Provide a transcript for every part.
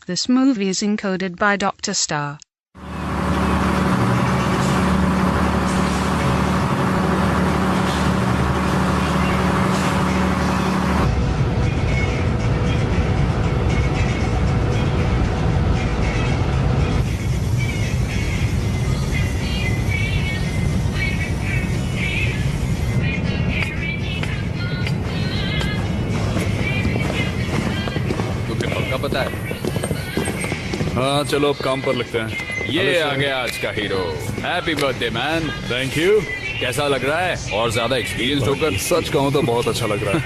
This movie is encoded by Dr. Star. पता है? हाँ चलो अब काम पर लगते हैं। ये आ गया आज का hero. Happy birthday man. Thank you. कैसा लग रहा है और ज्यादा एक्सपीरियंस होकर? सच कहूँ तो बहुत अच्छा लग रहा है।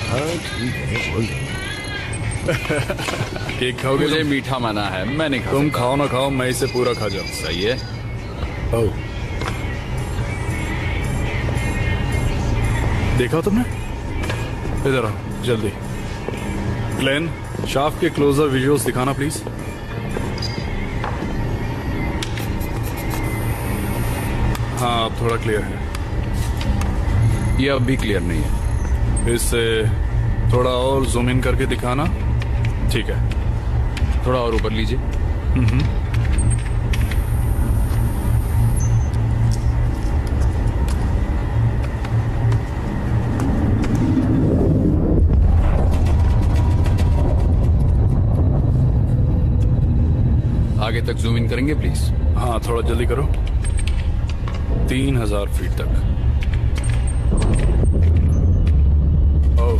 हाँ ठीक है, बोल दे। केक खाओगे? मुझे मीठा मना है, मैं नहीं खा तुम सकता। खाओ ना खाओ, मैं इसे पूरा खा जाऊँ। सही है। ओह, देखा तुमने? इधर आओ जल्दी। ग्लेन, शाफ्ट के क्लोजर विजुअल्स दिखाना प्लीज। हाँ अब थोड़ा क्लियर है। ये अब भी क्लियर नहीं है। इससे थोड़ा और जूम इन करके दिखाना। ठीक है, थोड़ा और ऊपर लीजिए। आगे तक जूम इन करेंगे प्लीज। हाँ थोड़ा जल्दी करो। 3000 फीट तक। ओह,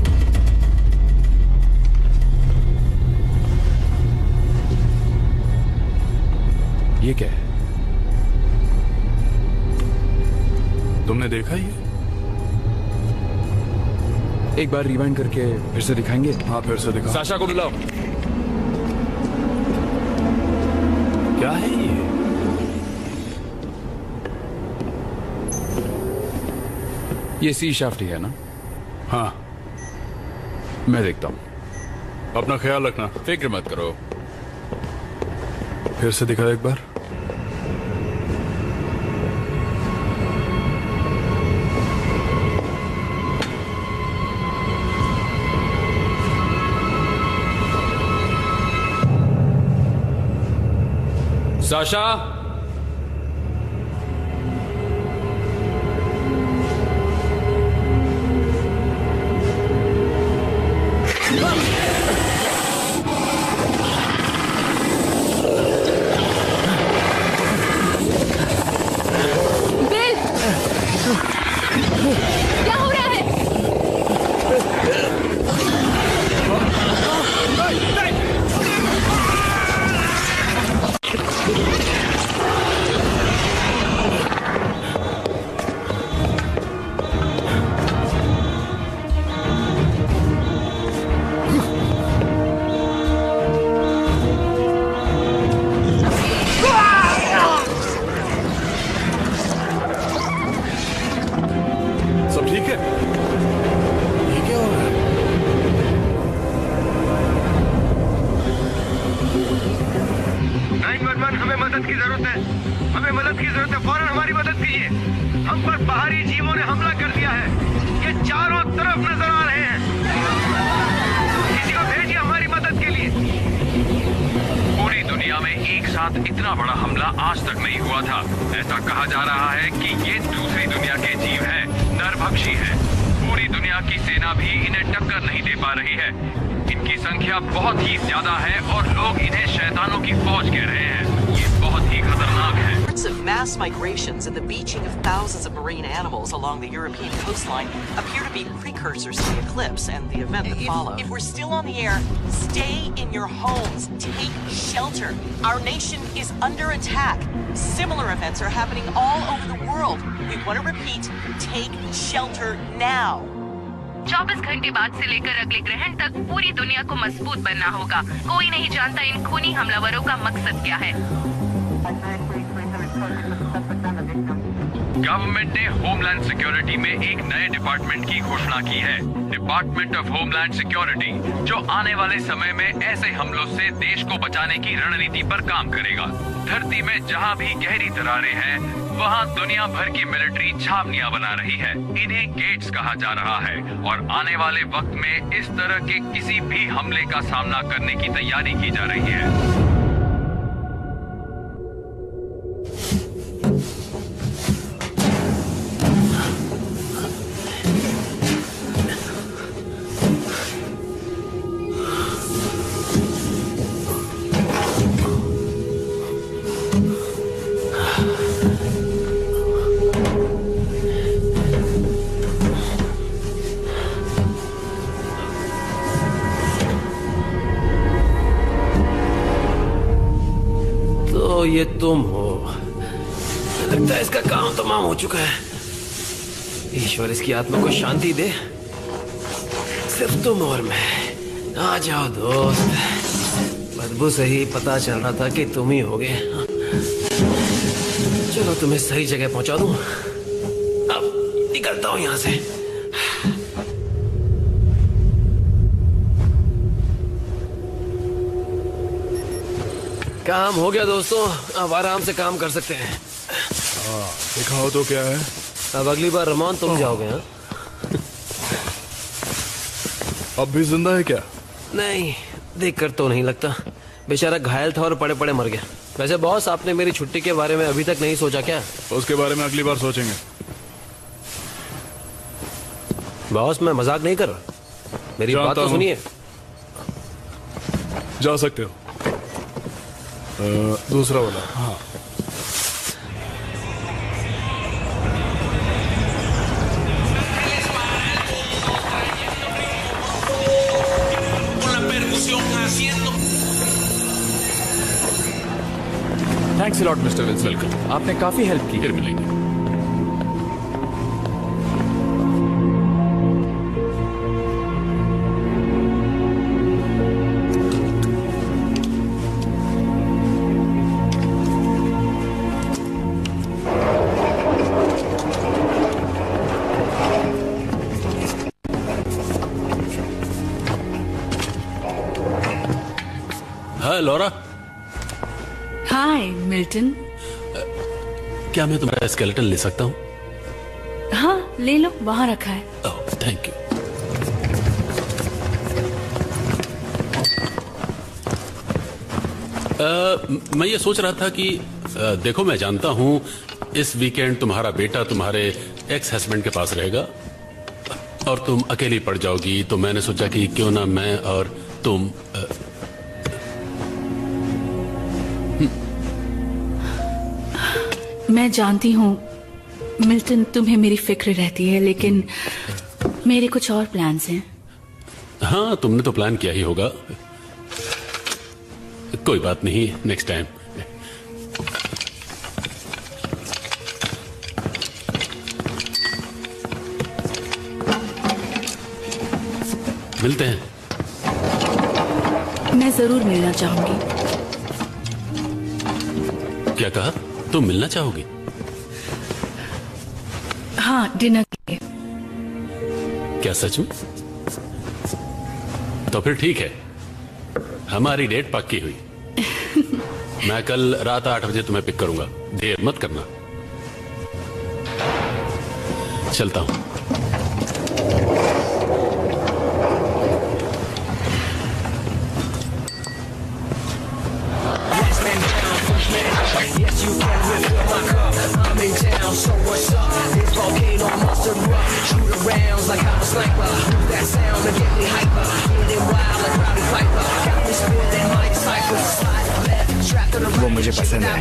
ये क्या है? तुमने देखा ये? एक बार रिवाइंड करके फिर से दिखाएंगे। हाँ फिर से दिखाओ। साशा को बुलाओ। क्या है ये? ये सी शाफ्ट ही है ना? हाँ, मैं देखता हूँ। अपना ख्याल रखना। फिक्र मत करो। फिर से दिखा एक बार। साशा, बिल, क्या हो रहा है? सब ठीक है? ये क्या हो रहा है? 911, हमें मदद की जरूरत है। हमें मदद की जरूरत है, फौरन हमारी मदद कीजिए। हम पर बाहरी जीवों ने हमला कर दिया है। ये चारों तरफ नजर आ रहे हैं। किसी को भेजिए हमारी मदद के लिए। पूरी दुनिया में एक साथ इतना बड़ा हमला आज तक नहीं हुआ था। ऐसा कहा जा रहा है कि ये दूसरी दुनिया के जीव हैं, नरभक्षी हैं। पूरी दुनिया की सेना भी इन्हें टक्कर नहीं दे पा रही है। इनकी संख्या बहुत ही ज्यादा है और लोग इन्हें शैतानों की फौज कह रहे हैं। ये बहुत ही खतरनाक है। Reports of mass migrations and the beaching of thousands of marine animals along the European coastline appear to be precursors to the eclipse and the event that followed. If we're still on the air, stay in your homes. Take shelter. Our nation is under attack. Similar events are happening all over the world. We want to repeat, take shelter now. 24 घंटे बाद से लेकर अगले ग्रहण तक पूरी दुनिया को मजबूत बनना होगा। कोई नहीं जानता इन खूनी हमलावरों का मकसद क्या है। गवर्नमेंट ने होमलैंड सिक्योरिटी में एक नए डिपार्टमेंट की घोषणा की है, डिपार्टमेंट ऑफ होमलैंड सिक्योरिटी, जो आने वाले समय में ऐसे हमलों से देश को बचाने की रणनीति पर काम करेगा। धरती में जहां भी गहरी दरारें हैं, वहां दुनिया भर की मिलिट्री छावनियां बना रही है। इन्हें गेट्स कहा जा रहा है और आने वाले वक्त में इस तरह के किसी भी हमले का सामना करने की तैयारी की जा रही है। ये तुम हो। लगता है इसका काम तमाम हो चुका है। ईश्वर इसकी आत्मा को शांति दे। सिर्फ तुम और मैं। आ जाओ दोस्त। बदबू से ही पता चल रहा था कि तुम ही होगे। चलो तुम्हें सही जगह पहुंचा दूं। अब निकलता हूं यहां से। काम हो गया दोस्तों, अब आराम से काम कर सकते हैं। दिखाओ तो क्या है। अब अगली बार रमान तुम जाओगे। हाँ, अब भी जिंदा है क्या? नहीं, देखकर तो नहीं लगता। बेचारा घायल था और पड़े पड़े मर गया। वैसे बॉस, आपने मेरी छुट्टी के बारे में अभी तक नहीं सोचा क्या? उसके बारे में अगली बार सोचेंगे। बॉस, मैं मजाक नहीं कर रहा, मेरी बात तो सुनिए। जा सकते हो। दूसरा वाला। हाँ, thanks lot mister Wills. Welcome. आपने काफी हेल्प की। फिर मिलेंगे। लॉरा। Hi Milton. क्या मैं तुम्हारा स्केलेटन ले सकता हूँ? हाँ, ले लो, वहां रखा है। ओह, थैंक यू। मैं ये सोच रहा था कि देखो, मैं जानता हूँ इस वीकेंड तुम्हारा बेटा तुम्हारे एक्स हस्बैंड के पास रहेगा और तुम अकेली पड़ जाओगी, तो मैंने सोचा कि क्यों ना मैं और तुम मैं जानती हूँ मिल्टन, तुम्हें मेरी फिक्र रहती है, लेकिन मेरे कुछ और प्लान्स हैं। हाँ, तुमने तो प्लान किया ही होगा। कोई बात नहीं, नेक्स्ट टाइम। मिलते हैं। मैं जरूर मिलना चाहूंगी। क्या कहा? तुम मिलना चाहोगी? हाँ, डिनर के लिए। क्या सच में? तो फिर ठीक है, हमारी डेट पक्की हुई। मैं कल रात 8 बजे तुम्हें पिक करूंगा, देर मत करना। चलता हूं। वो मुझे पसंद है।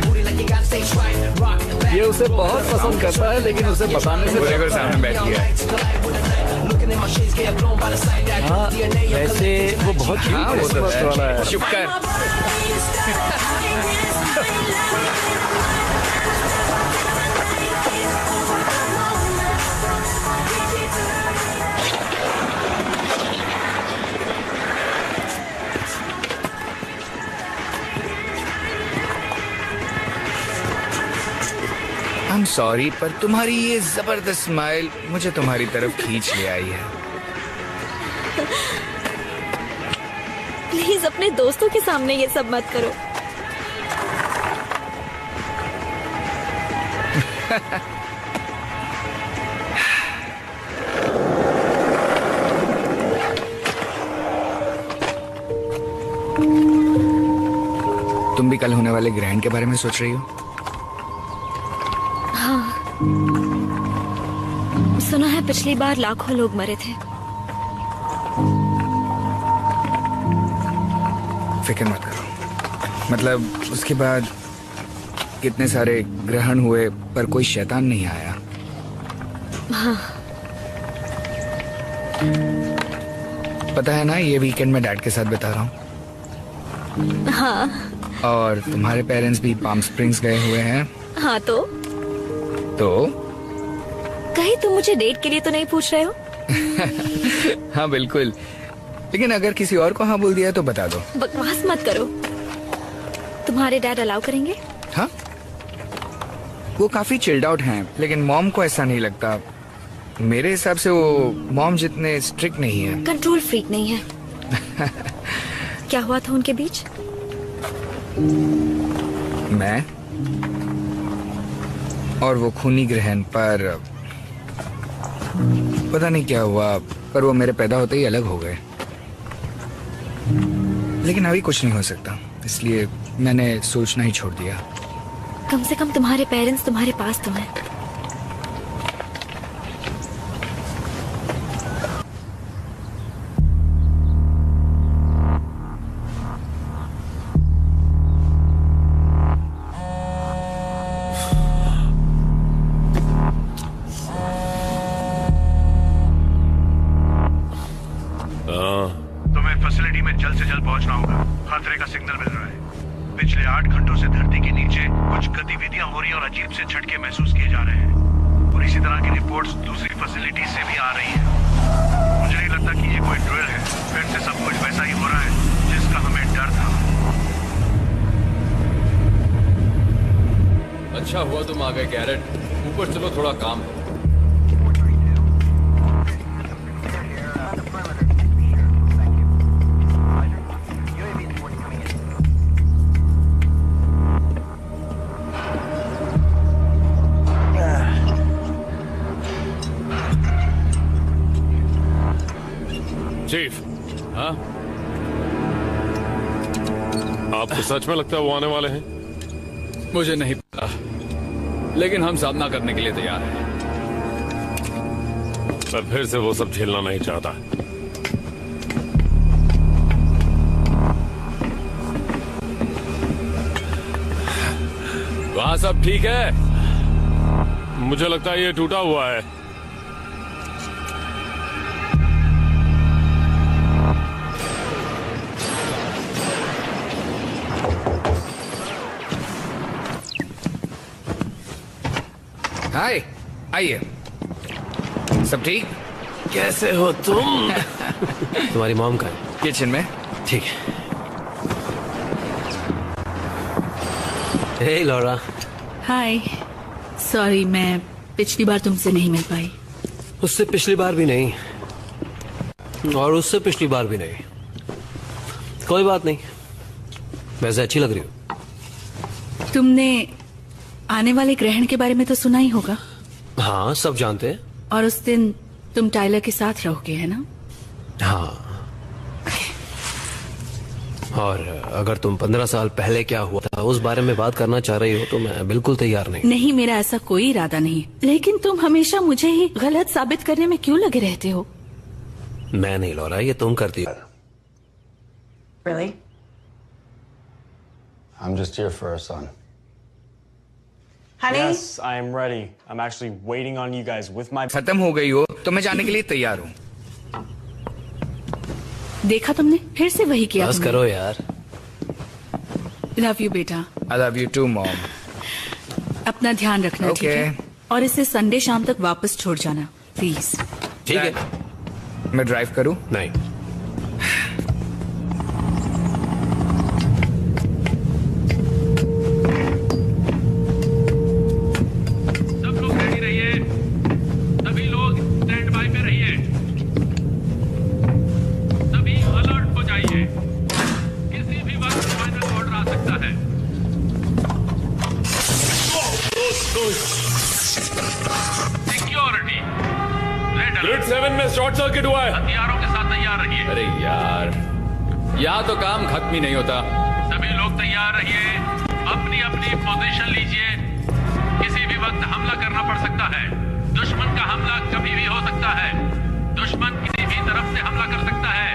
ये उसे बहुत पसंद करता है, लेकिन उसे बताने से पहले सामने बैठ गया। हाँ, वैसे वो बहुत क्यूट वाला है। चुप कर। सॉरी, पर तुम्हारी ये जबरदस्त स्माइल मुझे तुम्हारी तरफ खींच ले आई है। प्लीज अपने दोस्तों के सामने ये सब मत करो। तुम भी कल होने वाले ग्रहण के बारे में सोच रही हो? हाँ, सुना है पिछली बार लाखों लोग मरे थे। फिक्र मत करो, मतलब उसके बाद कितने सारे ग्रहण हुए पर कोई शैतान नहीं आया। हाँ। पता है ना, ये वीकेंड मैं डैड के साथ बिता रहा हूँ। हाँ। और तुम्हारे पेरेंट्स भी पाम स्प्रिंग्स गए हुए हैं। हाँ तो कहीं तुम मुझे डेट के लिए तो नहीं पूछ रहे हो? हाँ बिल्कुल, लेकिन अगर किसी और को हाँ बोल दिया तो बता दो। बकवास मत करो। तुम्हारे डैड अलाउ करेंगे? हाँ, वो काफी चिल्ड आउट हैं, लेकिन मॉम को ऐसा नहीं लगता। मेरे हिसाब से वो मॉम जितने स्ट्रिक्ट नहीं है। कंट्रोल फ्रीक नहीं है। क्या हुआ था उनके बीच? मैं और वो खूनी ग्रहण पर पता नहीं क्या हुआ, पर वो मेरे पैदा होते ही अलग हो गए। लेकिन अभी कुछ नहीं हो सकता, इसलिए मैंने सोचना ही छोड़ दिया। कम से कम तुम्हारे पेरेंट्स तुम्हारे पास तो हैं। तुम्हें फैसिलिटी में जल्द से जल्द पहुंचना होगा। खतरे का सिग्नल मिल रहा है। पिछले 8 घंटों से धरती के नीचे कुछ गतिविधियां हो रही हैं और अजीब से झटके महसूस किए जा रहे हैं, और इसी तरह की रिपोर्ट्स दूसरी फैसिलिटी से भी आ रही हैं। मुझे नहीं लगता कि ये कोई ड्रिल है। फिर से सब कुछ वैसा ही हो रहा है जिसका हमें डर था। अच्छा हुआ तुम आ गए गैरेट। ऊपर चलो, थोड़ा काम है। चीफ, हाँ, आपको सच में लगता है वो आने वाले हैं? मुझे नहीं पता, लेकिन हम सामना करने के लिए तैयार हैं। पर फिर से वो सब झेलना नहीं चाहता। वहाँ सब ठीक है? मुझे लगता है ये टूटा हुआ है। हाय, आइए। सब ठीक? कैसे हो तुम? तुम्हारी मॉम का किचन में। ठीक है। हे लॉरा। हाय, सॉरी मैं पिछली बार तुमसे नहीं मिल पाई। उससे पिछली बार भी नहीं, और उससे पिछली बार भी नहीं। कोई बात नहीं, वैसे अच्छी लग रही हो। तुमने आने वाले ग्रहण के बारे में तो सुना ही होगा। हाँ, सब जानते हैं। और उस दिन तुम टाइलर के साथ रहोगे, है ना? हाँ। और अगर तुम 15 साल पहले क्या हुआ था उस बारे में बात करना चाह रही हो तो मैं बिल्कुल तैयार नहीं। नहीं, मेरा ऐसा कोई इरादा नहीं, लेकिन तुम हमेशा मुझे ही गलत साबित करने में क्यों लगे रहते हो? मैं नहीं लौरा, ये तुम करती हो। Really? I'm just here for our son. Honey? Yes, I am ready. I'm actually waiting on you guys with my. खत्म हो गई हो तो मैं जाने के लिए तैयार हूँ। देखा तुमने, फिर से वही किया। बस करो यार। लव यू बेटा। I love you too, mom. अपना ध्यान रखना, ठीक है? और इसे संडे शाम तक वापस छोड़ जाना प्लीज। ठीक है। मैं ड्राइव करूँ? नहीं। किट हुआ है? हथियारों के साथ तैयार रहिए। अरे यार, यहाँ तो काम खत्म ही नहीं होता। सभी लोग तैयार रहिए, अपनी अपनी पोजीशन लीजिए। किसी भी वक्त हमला करना पड़ सकता है। दुश्मन का हमला कभी भी हो सकता है। दुश्मन किसी भी तरफ से हमला कर सकता है,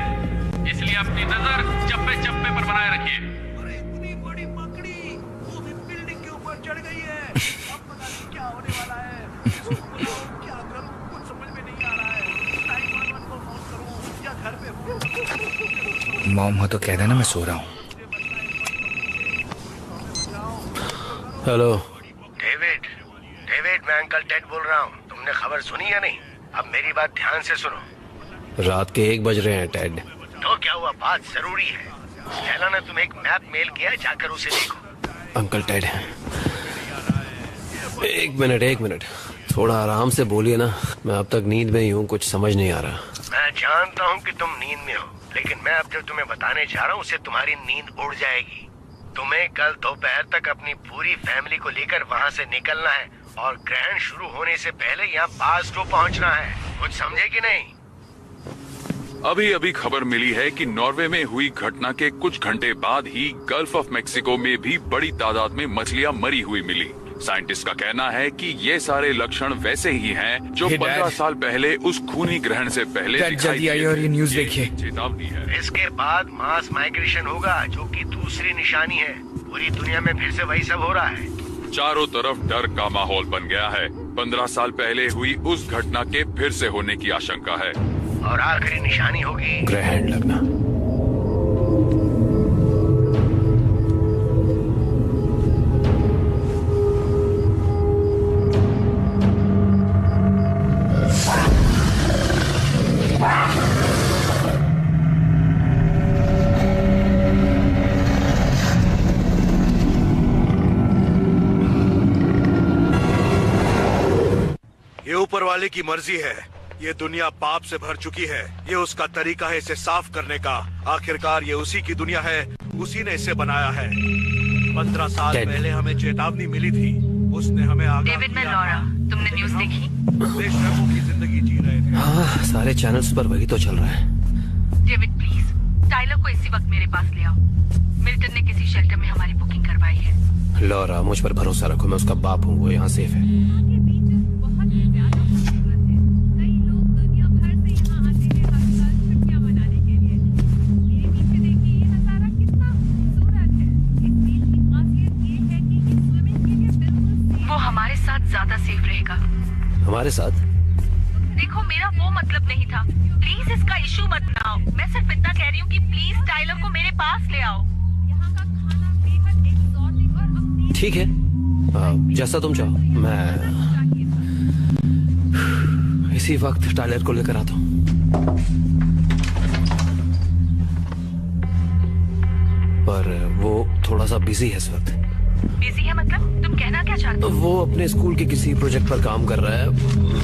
इसलिए अपनी नजर चप्पे चप्पे पर बनाए रखिए। अरे इतनी बड़ी मकड़ी वो भी बिल्डिंग के ऊपर चढ़ गई है। अब पता नहीं क्या होने वाला है। क्या करूं, कुछ समझ में नहीं आ रहा है। 911 को फोन करूं या घर पे? मॉम हो तो कह देना मैं सो रहा हूँ। हेलो डेविड, मैं अंकल टेड बोल रहा हूँ। तुमने खबर सुनी या नहीं? अब मेरी बात ध्यान से सुनो। रात के 1 बज रहे हैं टेड। तो क्या हुआ? बात जरूरी है। स्टेला ने तुम्हें एक मैप मेल किया है, जाकर उसे देखो। अंकल टेड, एक मिनट थोड़ा आराम से बोलिए ना। मैं अब तक नींद में ही हूँ, कुछ समझ नहीं आ रहा। मैं जानता हूँ कि तुम नींद में हो, लेकिन मैं अब जो तुम्हें बताने जा रहा हूँ उससे तुम्हारी नींद उड़ जाएगी। तुम्हें कल दोपहर तक अपनी पूरी फैमिली को लेकर वहाँ से निकलना है और ग्रहण शुरू होने से पहले यहाँ बास्को पहुँचना है। कुछ समझे कि नहीं? अभी अभी खबर मिली है कि नॉर्वे में हुई घटना के कुछ घंटे बाद ही गल्फ ऑफ मेक्सिको में भी बड़ी तादाद में मछलियां मरी हुई मिली। साइंटिस्ट का कहना है कि ये सारे लक्षण वैसे ही हैं जो 15 साल पहले उस खूनी ग्रहण से पहले दिखाई दिए। और ये न्यूज़ देखिए। चेतावनी है। इसके बाद मास माइग्रेशन होगा, जो कि दूसरी निशानी है। पूरी दुनिया में फिर से वही सब हो रहा है। चारों तरफ डर का माहौल बन गया है। 15 साल पहले हुई उस घटना के फिर से होने की आशंका है। और आखिरी निशानी होगी ग्रहण लगना। ये ऊपर वाले की मर्जी है। ये दुनिया पाप से भर चुकी है। ये उसका तरीका है इसे साफ करने का। आखिरकार ये उसी की दुनिया है, उसी ने इसे बनाया है। 15 साल पहले हमें चेतावनी मिली थी, उसने हमें आगाह डेविड, मैं लॉरा। तुमने न्यूज़ देखी? बेशर्मों की जिंदगी जी रहे थे। हाँ, सारे चैनल्स पर वही तो चल रहा है। डेविड प्लीज, टाइलर को इसी वक्त मेरे पास ले आओ। मिल्टन ने किसी शेल्टर में हमारी बुकिंग करवाई है। लॉरा, मुझ पर भरोसा रखो, मैं उसका बाप हूँ, वो यहाँ सेफ है। ज्यादा सेफ रहेगा। हमारे साथ? देखो, मेरा वो मतलब नहीं था। प्लीज इसका इशू मत बनाओ। मैं सिर्फ इतना कह रही हूँ कि प्लीज टाइलर को मेरे पास ले आओ। यहाँ का खाना बेहद एक्सोटिक और अपनी। ठीक है, जैसा तुम चाहो। मैं इसी वक्त टाइलर को लेकर आता हूँ। पर वो थोड़ा सा बिजी है इस वक्त। बिजी है मतलब? तुम कहना क्या चाहते हो? वो अपने स्कूल के किसी प्रोजेक्ट पर काम कर रहा है।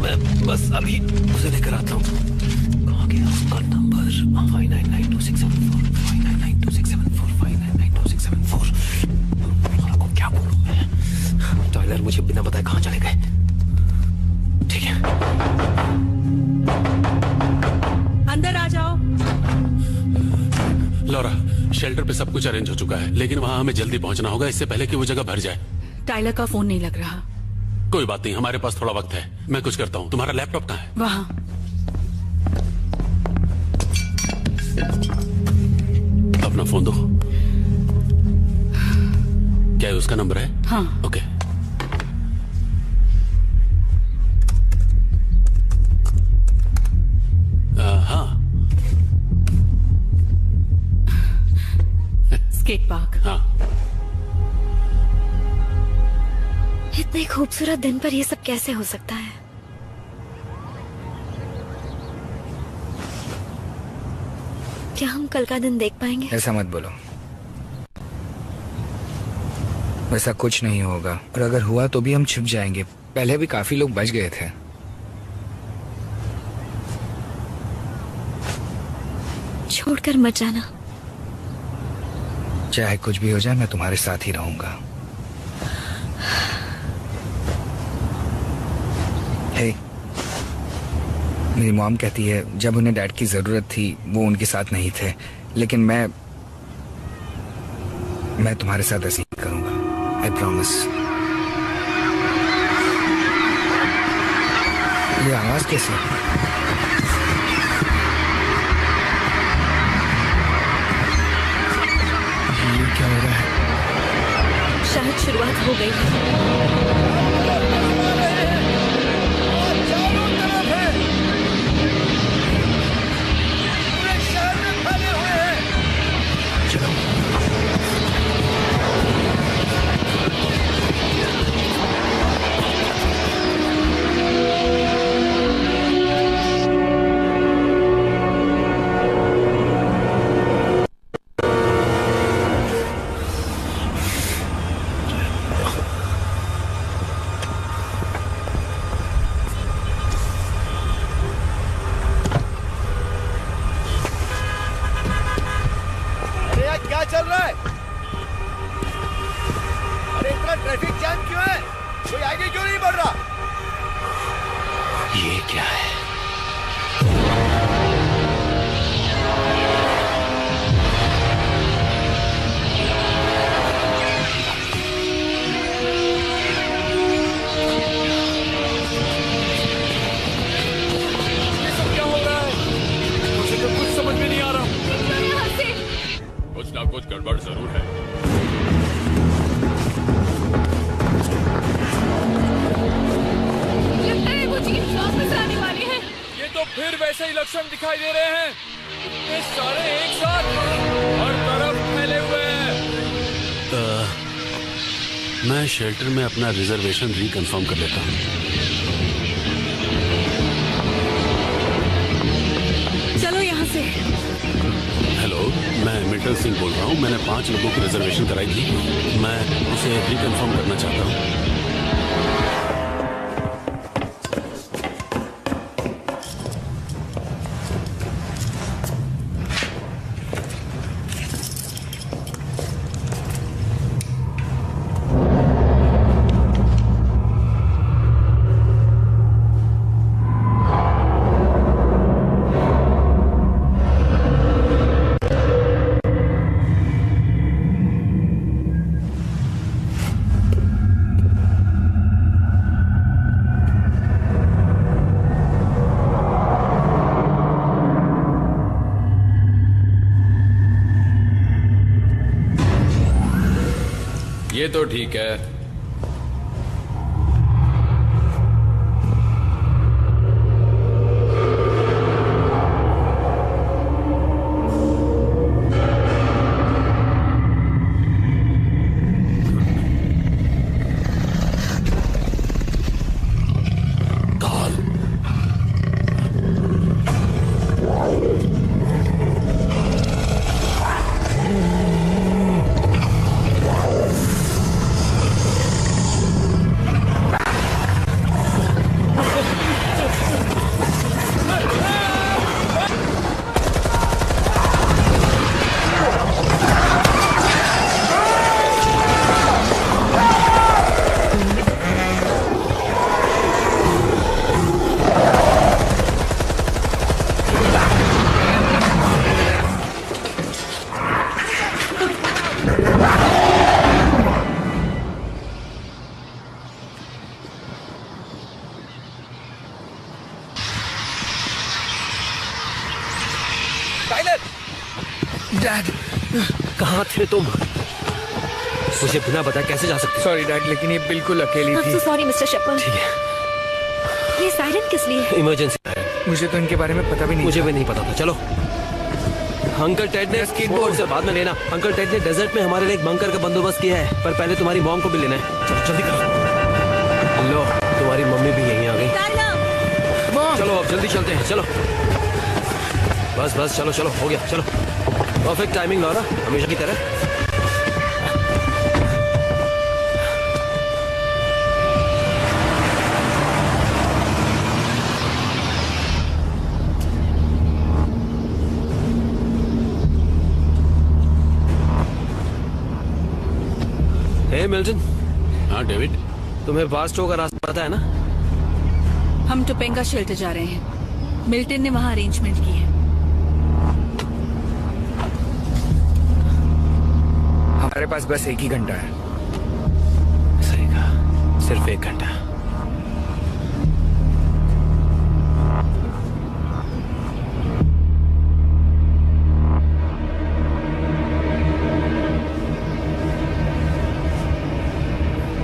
मैं बस अभी उसे लेकर आता हूँ। कहाँ गया उसका नंबर? 59926745992674 59926745992674। को क्या बोलूं मैं? टाइलर मुझे बिना बताए कहाँ चले गए? ठीक है, अंदर आ जाओ। लॉरा, शेल्टर पे सब कुछ अरेंज हो चुका है, लेकिन वहाँ हमें जल्दी पहुंचना होगा, इससे पहले कि वो जगह भर जाए। टाइलर का फोन नहीं लग रहा। कोई बात नहीं, हमारे पास थोड़ा वक्त है। मैं कुछ करता हूँ। तुम्हारा लैपटॉप कहाँ है? वहाँ। अपना फोन दो। क्या उसका नंबर है? हाँ। ओके। हाँ, स्केट पार्क। हाँ। इतने खूबसूरत दिन पर ये सब कैसे हो सकता है? क्या हम कल का दिन देख पाएंगे? ऐसा मत बोलो, वैसा कुछ नहीं होगा। और अगर हुआ तो भी हम छुप जाएंगे। पहले भी काफी लोग बच गए थे। छोड़कर मत जाना। चाहे कुछ भी हो जाए, मैं तुम्हारे साथ ही रहूंगा। हे, मेरी मॉम कहती है जब उन्हें डैड की जरूरत थी वो उनके साथ नहीं थे, लेकिन मैं तुम्हारे साथ ऐसे ही करूंगा, आई प्रॉमिस। ये आवाज कैसे? ये क्या हो रहा है? शायद शुरुआत हो गई है। कुछ गड़बड़ जरूर है। लगता है वो जीप वापस आने वाली है। ये तो फिर वैसे ही लक्षण दिखाई दे रहे हैं। ये सारे एक साथ हर तरफ फैले हुए हैं। मैं शेल्टर में अपना रिजर्वेशन रिकंफर्म कर लेता हूँ। चलो यहाँ से। हेलो, मैं मिल्टन सिंह बोल रहा हूँ। मैंने 5 लोगों की रिजर्वेशन कराई थी, मैं उसे रिकंफर्म करना चाहता हूँ। ये तो ठीक है। डैड, कहाँ थे तुम? मुझे बिना बताए कैसे जा सकते? सॉरी डैड, लेकिन ये बिल्कुल अकेली थी। Sorry mister Shepard. ठीक है। ये सायरन किस लिए? इमरजेंसी। मुझे तो इनके बारे में पता भी नहीं। मुझे भी नहीं पता था। चलो, अंकल टेड ने स्कीटबोर्ड से बाद में लेना। अंकल टेड ने डेजर्ट में हमारे लिए एक बंकर का बंदोबस्त किया है, पर पहले तुम्हारी मॉम को भी लेना है। चलो जल्दी करो। लो, तुम्हारी मम्मी भी यहीं आ गई। चलो अब जल्दी चलते हैं। चलो बस बस, चलो चलो, हो गया। चलो, परफेक्ट टाइमिंग लौरा, हमेशा की तरह। हे मिल्टन। हाँ डेविड, तुम्हें बास्टो का रास्ता पता है ना? हम टोपेंगा शेल्टर जा रहे हैं। मिल्टन ने वहाँ अरेंजमेंट की है। हमारे पास बस 1 ही घंटा है। सही कहा, सिर्फ 1 घंटा।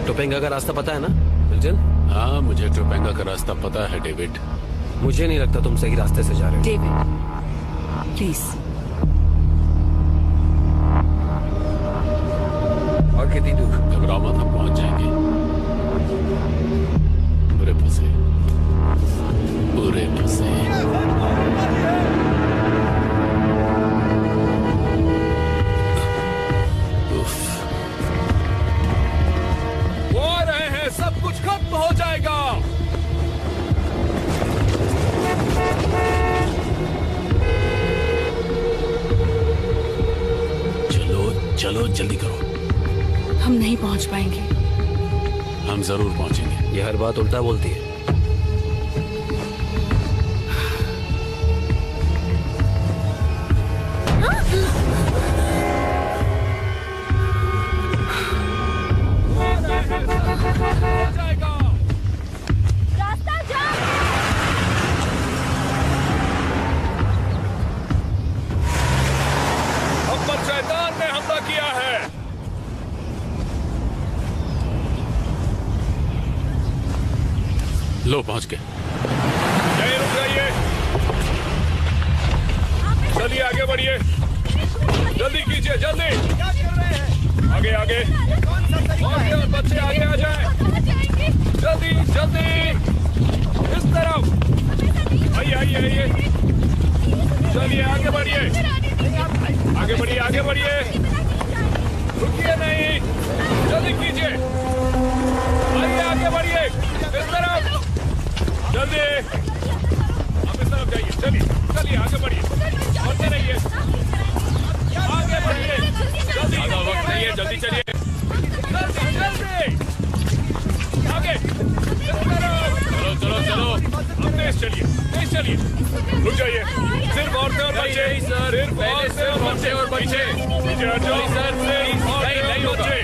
टोपेंगा का रास्ता पता है ना मिल्टन? हाँ, मुझे टोपेंगा का रास्ता पता है डेविड। मुझे नहीं लगता तुम सही रास्ते से जा रहे हो। David please. और कितनी दूर? घबराओ मत, हम पहुंच जाएंगे। पूरे फंसे, पूरे फंसे। वो आ रहे हैं, सब कुछ खत्म हो जाएगा। चलो चलो, जल्दी करो। हम नहीं पहुंच पाएंगे। हम जरूर पहुंचेंगे। ये हर बात उल्टा बोलती है। रास्ता जाम। हम पर शैतान ने हमला किया है। लो, पहुंच गए। यहीं रुक जाइए। चलिए आगे बढ़िए, जल्दी कीजिए, जल्दी। आगे आगे, और बच्चे आगे आ जाएं। जल्दी जल्दी, इस तरफ। आइए आइए आइए, चलिए आगे बढ़िए, आगे बढ़िए, आगे बढ़िए। रुकिए नहीं, जल्दी कीजिए। आइए आगे बढ़िए, इस तरफ। जल्दी, आप इस तरफ जाइए। चलिए चलिए, आगे बढ़िए, बढ़ते रहिए, आगे बढ़िए। जल्दी, ज़्यादा वक्त नहीं है, जल्दी चलिए, जल्दी जल्दी, आगे। चलो चलो चलो, अब तेज चलिए, तेज चलिए। रुक जाइए, सिर्फ औरतें और बच्चे, सर। सिर्फ औरतें और बच्चे, और पीछे पीछे हट जाओ सर। सिर्फ औरतें और बच्चे,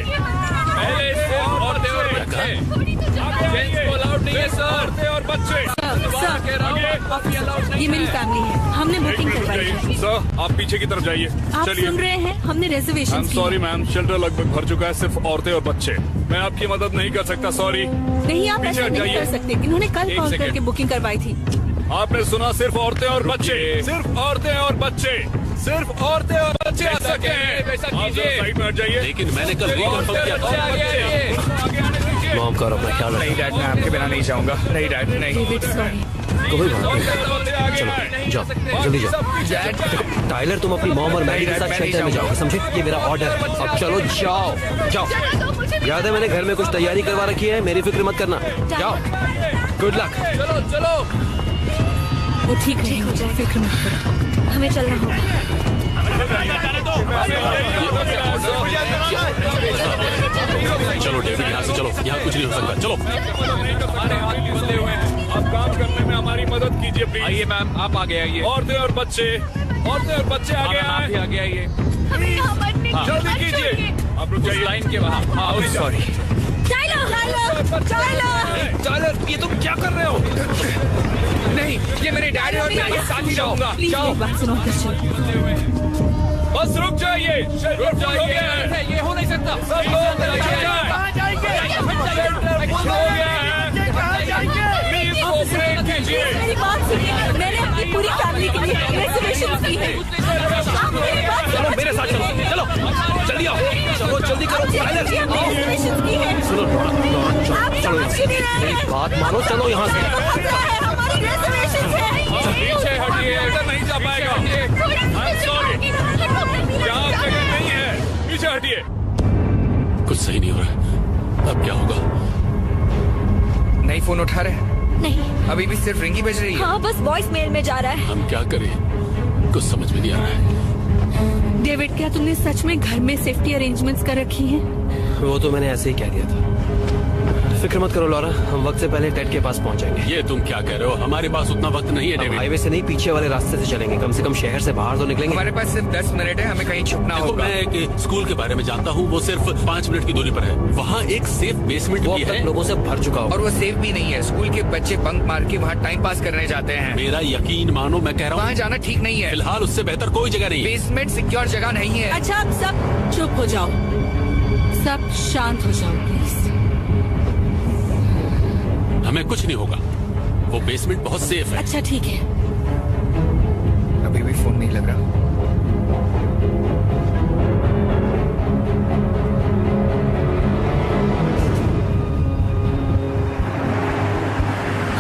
पहले सिर्फ औरतें और बच्चे। जेंट्स को अलाउड नहीं है सर। औरतें और बच्चे। ये मेरी फैमिली है, हमने बुकिंग करवाई है। सर, आप पीछे की तरफ जाइए। आप चलिए। सुन रहे हैं, हमने reservation. I'm sorry ma'am, shelter लगभग भर चुका है, सिर्फ औरतें और बच्चे। मैं आपकी मदद नहीं कर सकता, सॉरी। नहीं, आप ऐसा नहीं कर सकते। इन्होंने कल कॉल करके बुकिंग करवाई थी। आपने सुना, सिर्फ औरतें और बच्चे, सिर्फ औरतें और बच्चे, सिर्फ औरतें और बच्चे आ सकते हैं। आप साइड में हट जाइए। लेकिन मैंने कल रिकन्फर्म किया था। मॉम का अपना ख्याल नहीं डैड, मैं आपके बिना नहीं जाऊंगा। नहीं डैड, नहीं। कोई बात नहीं, चलो जाओ, जल्दी जाओ। टाइलर, तुम अपनी मॉम और मैरी के साथ शेल्टर में जाओ, समझे? ये मेरा ऑर्डर। अब चलो, जाओ जाओ। याद है मैंने घर में कुछ तैयारी करवा रखी है, मेरी फिक्र मत करना। जाओ, गुड लक। चलो चलो, वो ठीक हो जाए, फिक्र मत करो। हमें चलना होगा। चलो डेविड, यहाँ से चलो, यहाँ कुछ नहीं हो सकता। चलो। हमारे हाथ भी बंधे हुए हैं, आप काम करने में हमारी मदद कीजिए प्लीज। आइए मैम, आप आगे आइए। औरतें और बच्चे, औरतें और बच्चे आगे आए। आगे आइए, जल्दी कीजिए। आप रुक जाइए लाइन के वहाँ। हाँ, सॉरी। टाइलर, ये तुम क्या कर रहे हो? नहीं, ये मेरे डैडी और मैं एक साथ ही जाऊंगा। जाओ, बात सुनो, बस रुक जाइए, रुक जाइए। ये हो नहीं सकता। सब लोग कहाँ जाएंगे? प्लीज कोऑपरेट कीजिए। मेरी बात सुनिए, मैंने अपनी पूरी फैमिली के लिए रिजर्वेशन की है। चलो मेरे साथ, चलो चलो, जल्दी आओ, चलो जल्दी करो। रिजर्वेशन की है। सुनो, चलो, मेरी बात मानो, चलो यहाँ से। हमारी रिजर्वेशन है। पीछे हटिए, इधर नहीं जा पाएगा। I'm sorry, यहाँ जगह नहीं है, पीछे हटिए। कुछ सही नहीं हो रहा, अब क्या होगा? नहीं फोन उठा रहे? नहीं, अभी भी सिर्फ रिंगी बज रही है। हाँ, बस वॉइस मेल में जा रहा है। हम क्या करें, कुछ समझ में नहीं आ रहा है। डेविड, क्या तुमने सच में घर में सेफ्टी अरेंजमेंट्स कर रखी हैं? वो तो मैंने ऐसे ही कह दिया था। फिक्र मत करो लॉरा, हम वक्त से पहले टेड के पास पहुंच जाएंगे। ये तुम क्या कह रहे हो? हमारे पास उतना वक्त नहीं है डेविड। हाईवे से नहीं, पीछे वाले रास्ते से चलेंगे। कम से कम शहर से बाहर तो निकलेंगे। हमारे पास सिर्फ 10 मिनट है, हमें कहीं छुपना होगा। मैं एक स्कूल के बारे में जानता हूँ, वो सिर्फ 5 मिनट की दूरी पर है। वहाँ एक सेफ बेसमेंट भी है। लोगों से भर चुका हो और वो सेफ भी नहीं है। स्कूल के बच्चे बंक मार के वहाँ टाइम पास करने जाते हैं। मेरा यकीन मानो, मैं कह रहा हूँ वहाँ जाना ठीक नहीं है। फिलहाल उससे बेहतर कोई जगह नहीं है। बेसमेंट सिक्योर जगह नहीं है। अच्छा, अब सब चुप हो जाओ, सब शांत हो जाओ प्लीज। हमें कुछ नहीं होगा, वो बेसमेंट बहुत सेफ है। अच्छा ठीक है। अभी भी फोन नहीं लग रहा।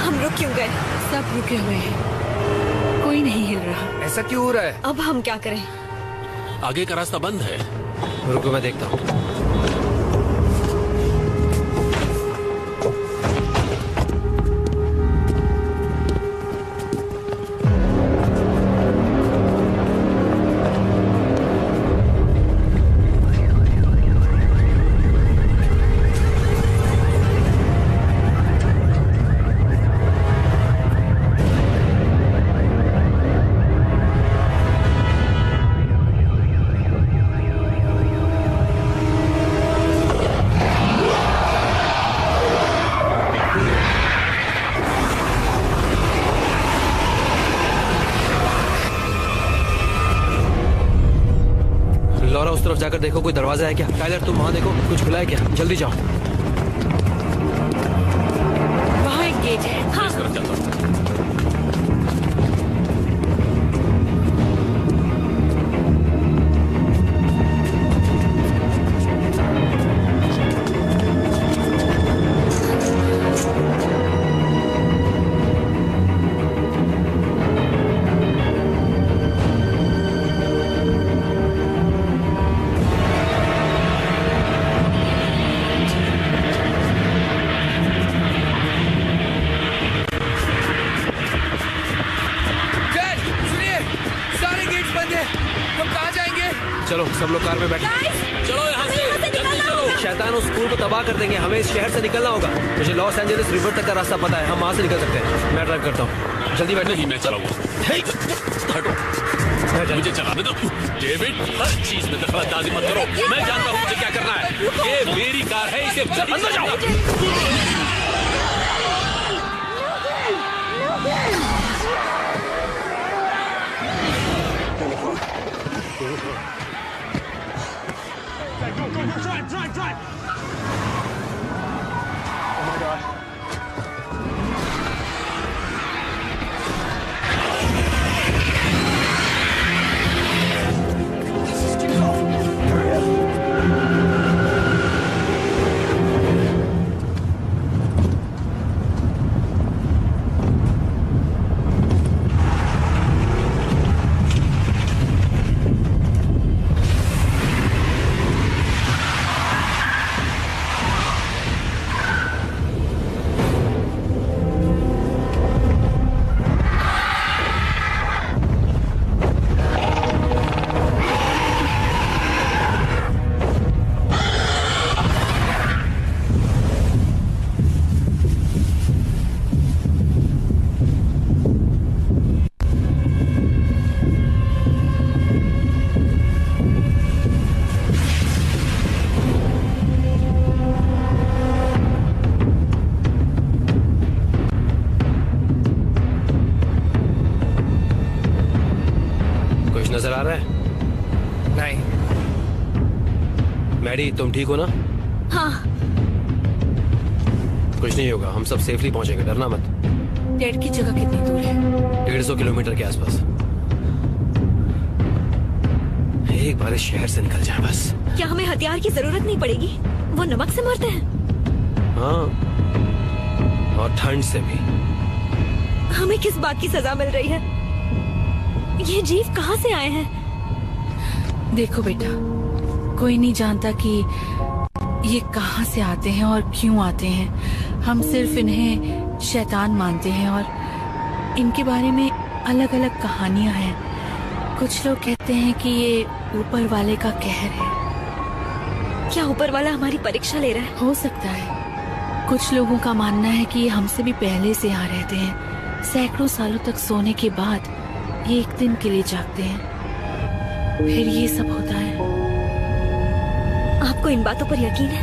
हम रुक क्यों गए? सब रुके हुए हैं, कोई नहीं हिल रहा। ऐसा क्यों हो रहा है? अब हम क्या करें? आगे का रास्ता बंद है। रुको मैं देखता हूँ। लॉरा उस तरफ जाकर देखो, कोई दरवाजा है क्या? टाइलर तुम वहाँ देखो, कुछ खुला है क्या? जल्दी जाओ। वहाँ एक गेट है। हाँ। इस तरफ जाता हूँ। चलो सब लोग कार में बैठो। चलो यहाँ से जल्दी चलो। शैतान उस स्कूल को तबाह कर देंगे। हमें इस शहर से निकलना होगा। मुझे लॉस एंजलिस रिवर तक का रास्ता पता है, हम वहाँ से निकल सकते हैं। मैं ड्राइव करता हूँ, जल्दी बैठो। नहीं, मैं चलाऊंगा। हटो, मुझे चलाने दो। डेविड, हर चीज में दखलंदाजी मत करो। मैं जानता हूँ मुझे क्या करना है। ये मेरी कार है, इसे अंदर जाओ। Drive! Oh my God. This is too low. Hurry up. नजर आ रहा है? नहीं। मैडी तुम ठीक हो ना? हाँ। कुछ नहीं होगा, हम सब सेफली पहुंचेंगे, डरना मत। टेड की जगह कितनी दूर है? 150 किलोमीटर के आसपास। एक बार इस शहर से निकल जाए बस। क्या हमें हथियार की जरूरत नहीं पड़ेगी? वो नमक से मरते हैं। हाँ, और ठंड से भी। हमें किस बात की सजा मिल रही है? ये जीव कहाँ से आए हैं? देखो बेटा, कोई नहीं जानता कि ये कहाँ से आते हैं और क्यों आते हैं। हम सिर्फ इन्हें शैतान मानते हैं और इनके बारे में अलग अलग कहानियां हैं। कुछ लोग कहते हैं कि ये ऊपर वाले का कहर है। क्या ऊपर वाला हमारी परीक्षा ले रहा है? हो सकता है। कुछ लोगों का मानना है कि ये हमसे भी पहले से यहाँ रहते हैं। सैकड़ों सालों तक सोने के बाद ये एक दिन के लिए जागते हैं, फिर ये सब होता है। आपको इन बातों पर यकीन है?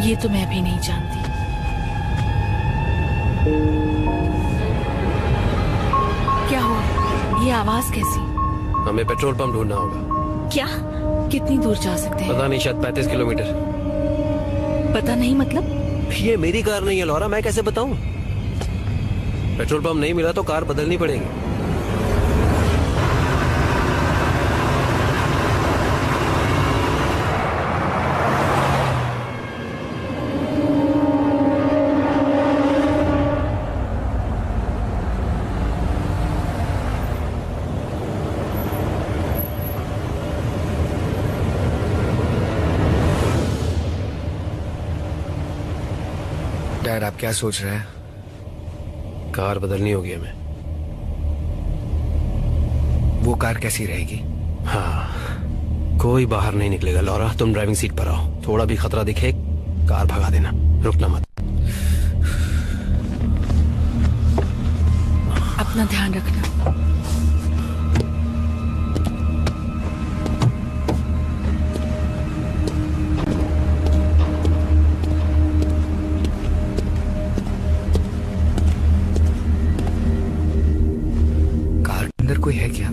ये तो मैं भी नहीं जानती। क्या हुआ? ये आवाज कैसी? हमें पेट्रोल पंप ढूंढना होगा। क्या? कितनी दूर जा सकते हैं? पता नहीं, शायद 35 किलोमीटर। पता नहीं मतलब? ये मेरी कार नहीं है लौरा, मैं कैसे बताऊं? पेट्रोल पंप नहीं मिला तो कार बदलनी पड़ेगी। डैड, आप क्या सोच रहे हैं? कार बदलनी होगी हमें। वो कार कैसी रहेगी? हाँ, कोई बाहर नहीं निकलेगा। लौरा, तुम ड्राइविंग सीट पर आओ। थोड़ा भी खतरा दिखे कार भगा देना, रुकना मत। अपना ध्यान रखना। अंदर कोई है क्या?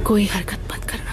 कोई हरकत मत करना।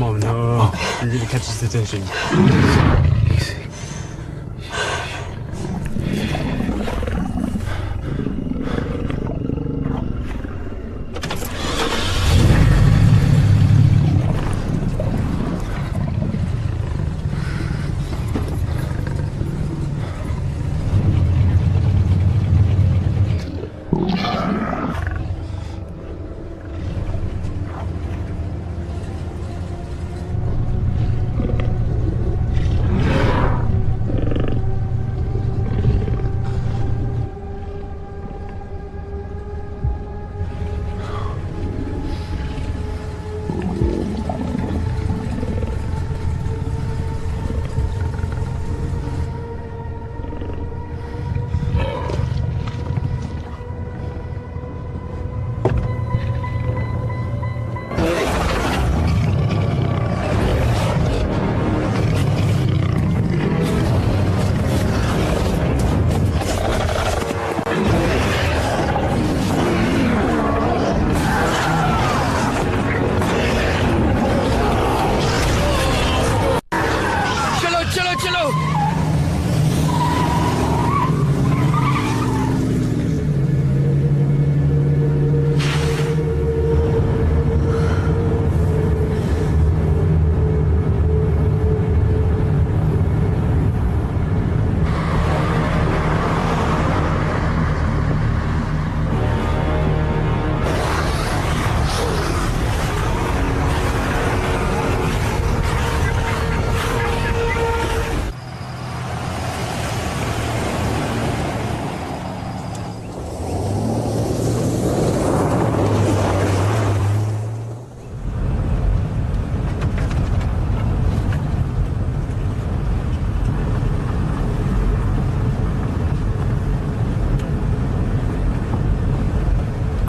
Oh no, he really catches his attention.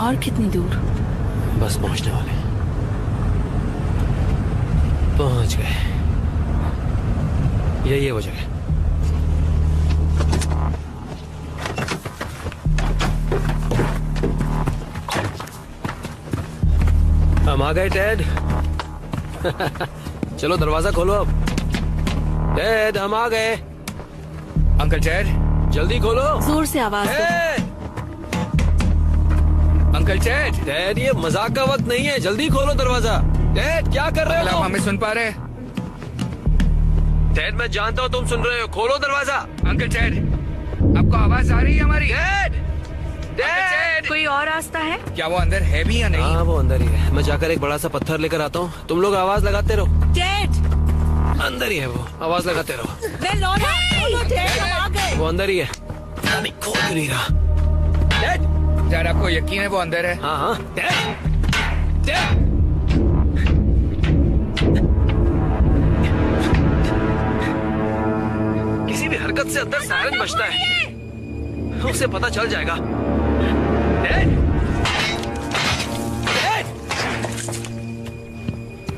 और कितनी दूर? बस पहुंचने वाले। पहुंच गए। यही है वो जगह। हम आ गए टेड। चलो दरवाजा खोलो अब। टेड हम आ गए। अंकल टेड जल्दी खोलो। जोर से आवाज दो। Uncle Ted. टेड ये मजाक का वक्त नहीं है, जल्दी खोलो दरवाजा। टेड क्या कर रहे हो? आप हमें सुन पा रहे? टेड मैं जानता हूँ तुम सुन रहे हो, खोलो दरवाजा। अंकल टेड आपको आवाज आ रही है हमारी? टेड टेड कोई और रास्ता है? क्या वो अंदर है भी या नहीं? हाँ वो अंदर ही है। मैं जाकर एक बड़ा सा पत्थर लेकर आता हूँ, तुम लोग आवाज लगाते रहो। टेड अंदर ही है वो, आवाज लगाते रहो। वो अंदर ही है। नहीं खोल क्यों नहीं रहा? टेड आपको यकीन है वो अंदर है? हाँ हाँ। टेड किसी भी हरकत से अंदर सायरन बजता है, उसे पता चल जाएगा।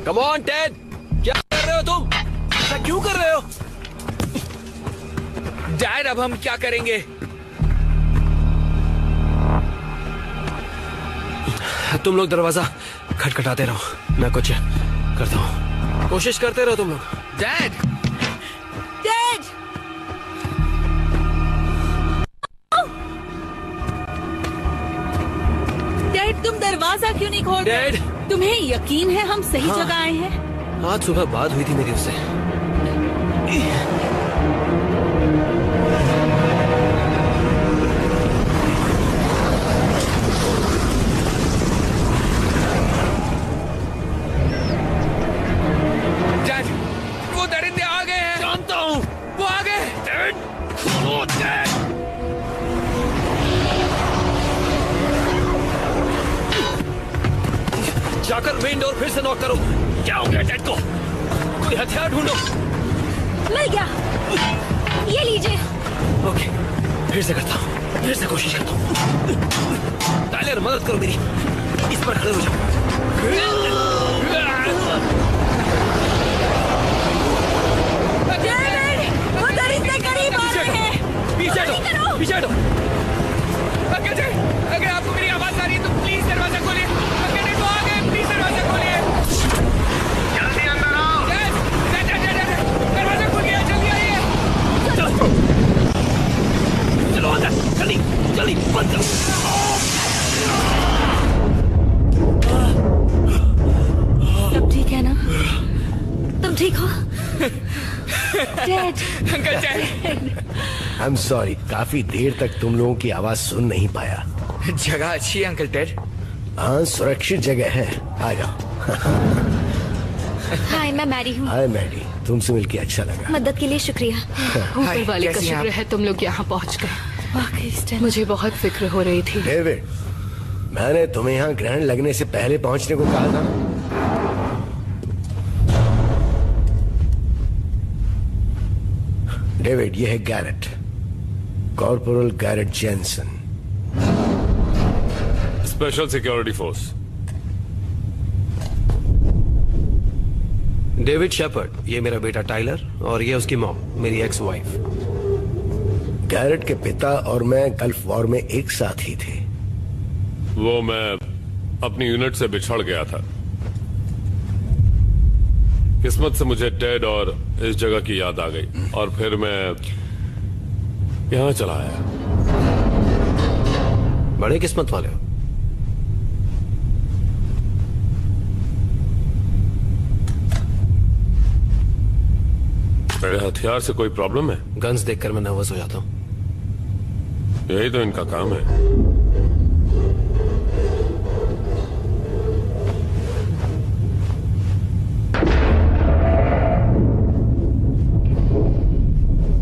कम ऑन टेड, क्या कर रहे हो तुम? ऐसा क्यों कर रहे हो? डैड अब हम क्या करेंगे? तुम लोग दरवाजा खटखटाते रहो, मैं कुछ करता हूँ। कोशिश करते रहो तुम लोग। डैड डैड डैड तुम दरवाजा क्यों नहीं खोल रहे? डैड तुम्हें यकीन है हम सही जगह आए हैं? आज सुबह बात हुई थी मेरी उससे। डैड वो दरिंदे आ गए हैं। जानता हूँ वो आ गए। डैड खोलो डैड। जाकर मेन डोर फिर से नॉक करो। क्या हो गया टेड को? कोई हथियार ढूंढो। मिल गया, ये लीजिए। ओके फिर से करता हूँ, फिर से कोशिश करता हूँ। टाइलर मदद करो मेरी, इस पर खड़े हो जाओ। वो दरिंदे करीब आ रहे हैं। पीछे हटो, पीछे हटो। अंकल जी अगर आपको मेरी आवाज आ रही है तो प्लीज दरवाजा खोलिए। अंकल जी वो आ गए, प्लीज दरवाजा खोलिए। जल्दी अंदर आओ। दरवाजा खुल गया, जल्दी आइए। चलो अंदर, जल्दी जल्दी बंद करो। सब ठीक है ना? तुम ठीक हो? Dad uncle dad I am sorry, काफी देर तक तुम लोगों की आवाज सुन नहीं पाया। जगह अच्छी है अंकल टेड? हाँ सुरक्षित जगह है, आ जाओ। हाय मैं मैरी हूँ। हाय मैडी, तुमसे मिलके अच्छा लगा। मदद के लिए शुक्रिया। ऊपर वाले का शुक्र है तुम लोग यहाँ पहुँच गए। मुझे बहुत फिक्र हो रही थी। डेविड मैंने तुम्हें यहाँ ग्रहण लगने से पहले पहुँचने को कहा था। डेविड ये है Garrett, corporal Garrett Jensen, special security force. David Shepard, ये मेरा बेटा टाइलर और ये उसकी मॉम, मेरी एक्स वाइफ। गैरेट के पिता और मैं गल्फ वॉर में एक साथ ही थे। वो मैं अपनी यूनिट से बिछड़ गया था। किस्मत से मुझे टेड और इस जगह की याद आ गई और फिर मैं यहां चला आया। बड़े किस्मत वाले हो। मेरे हथियार से कोई प्रॉब्लम है? गन्स देखकर मैं नर्वस हो जाता हूँ। यही तो इनका काम है।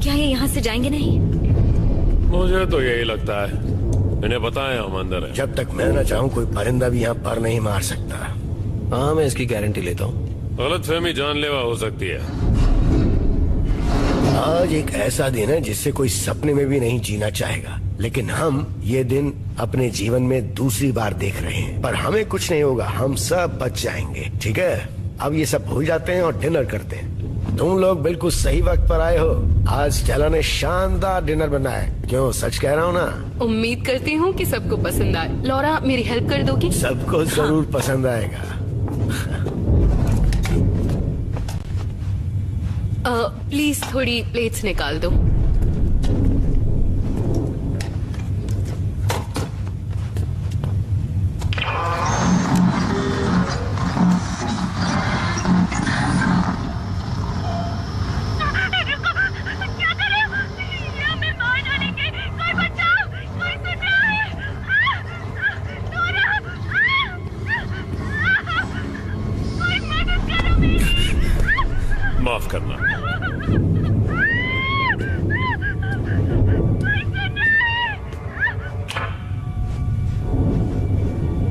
क्या ये यहाँ से जाएंगे नहीं? मुझे तो यही लगता है। इन्हें पता है हम अंदर हैं। जब तक मैं न चाहूं कोई परिंदा भी यहाँ पर नहीं मार सकता। हाँ मैं इसकी गारंटी लेता हूँ। गलतफहमी जानलेवा हो सकती है। आज एक ऐसा दिन है जिससे कोई सपने में भी नहीं जीना चाहेगा। लेकिन हम ये दिन अपने जीवन में दूसरी बार देख रहे हैं। पर हमें कुछ नहीं होगा, हम सब बच जाएंगे, ठीक है? अब ये सब भूल जाते हैं और डिनर करते हैं। तुम लोग बिल्कुल सही वक्त पर आए हो। आज स्टेला ने शानदार डिनर बनाया है। क्यों, सच कह रहा हूँ ना? उम्मीद करती हूँ कि सबको पसंद आए। लॉरा, मेरी हेल्प कर दोगी? सबको जरूर पसंद आएगा। प्लीज थोड़ी प्लेट्स निकाल दो। माफ करना।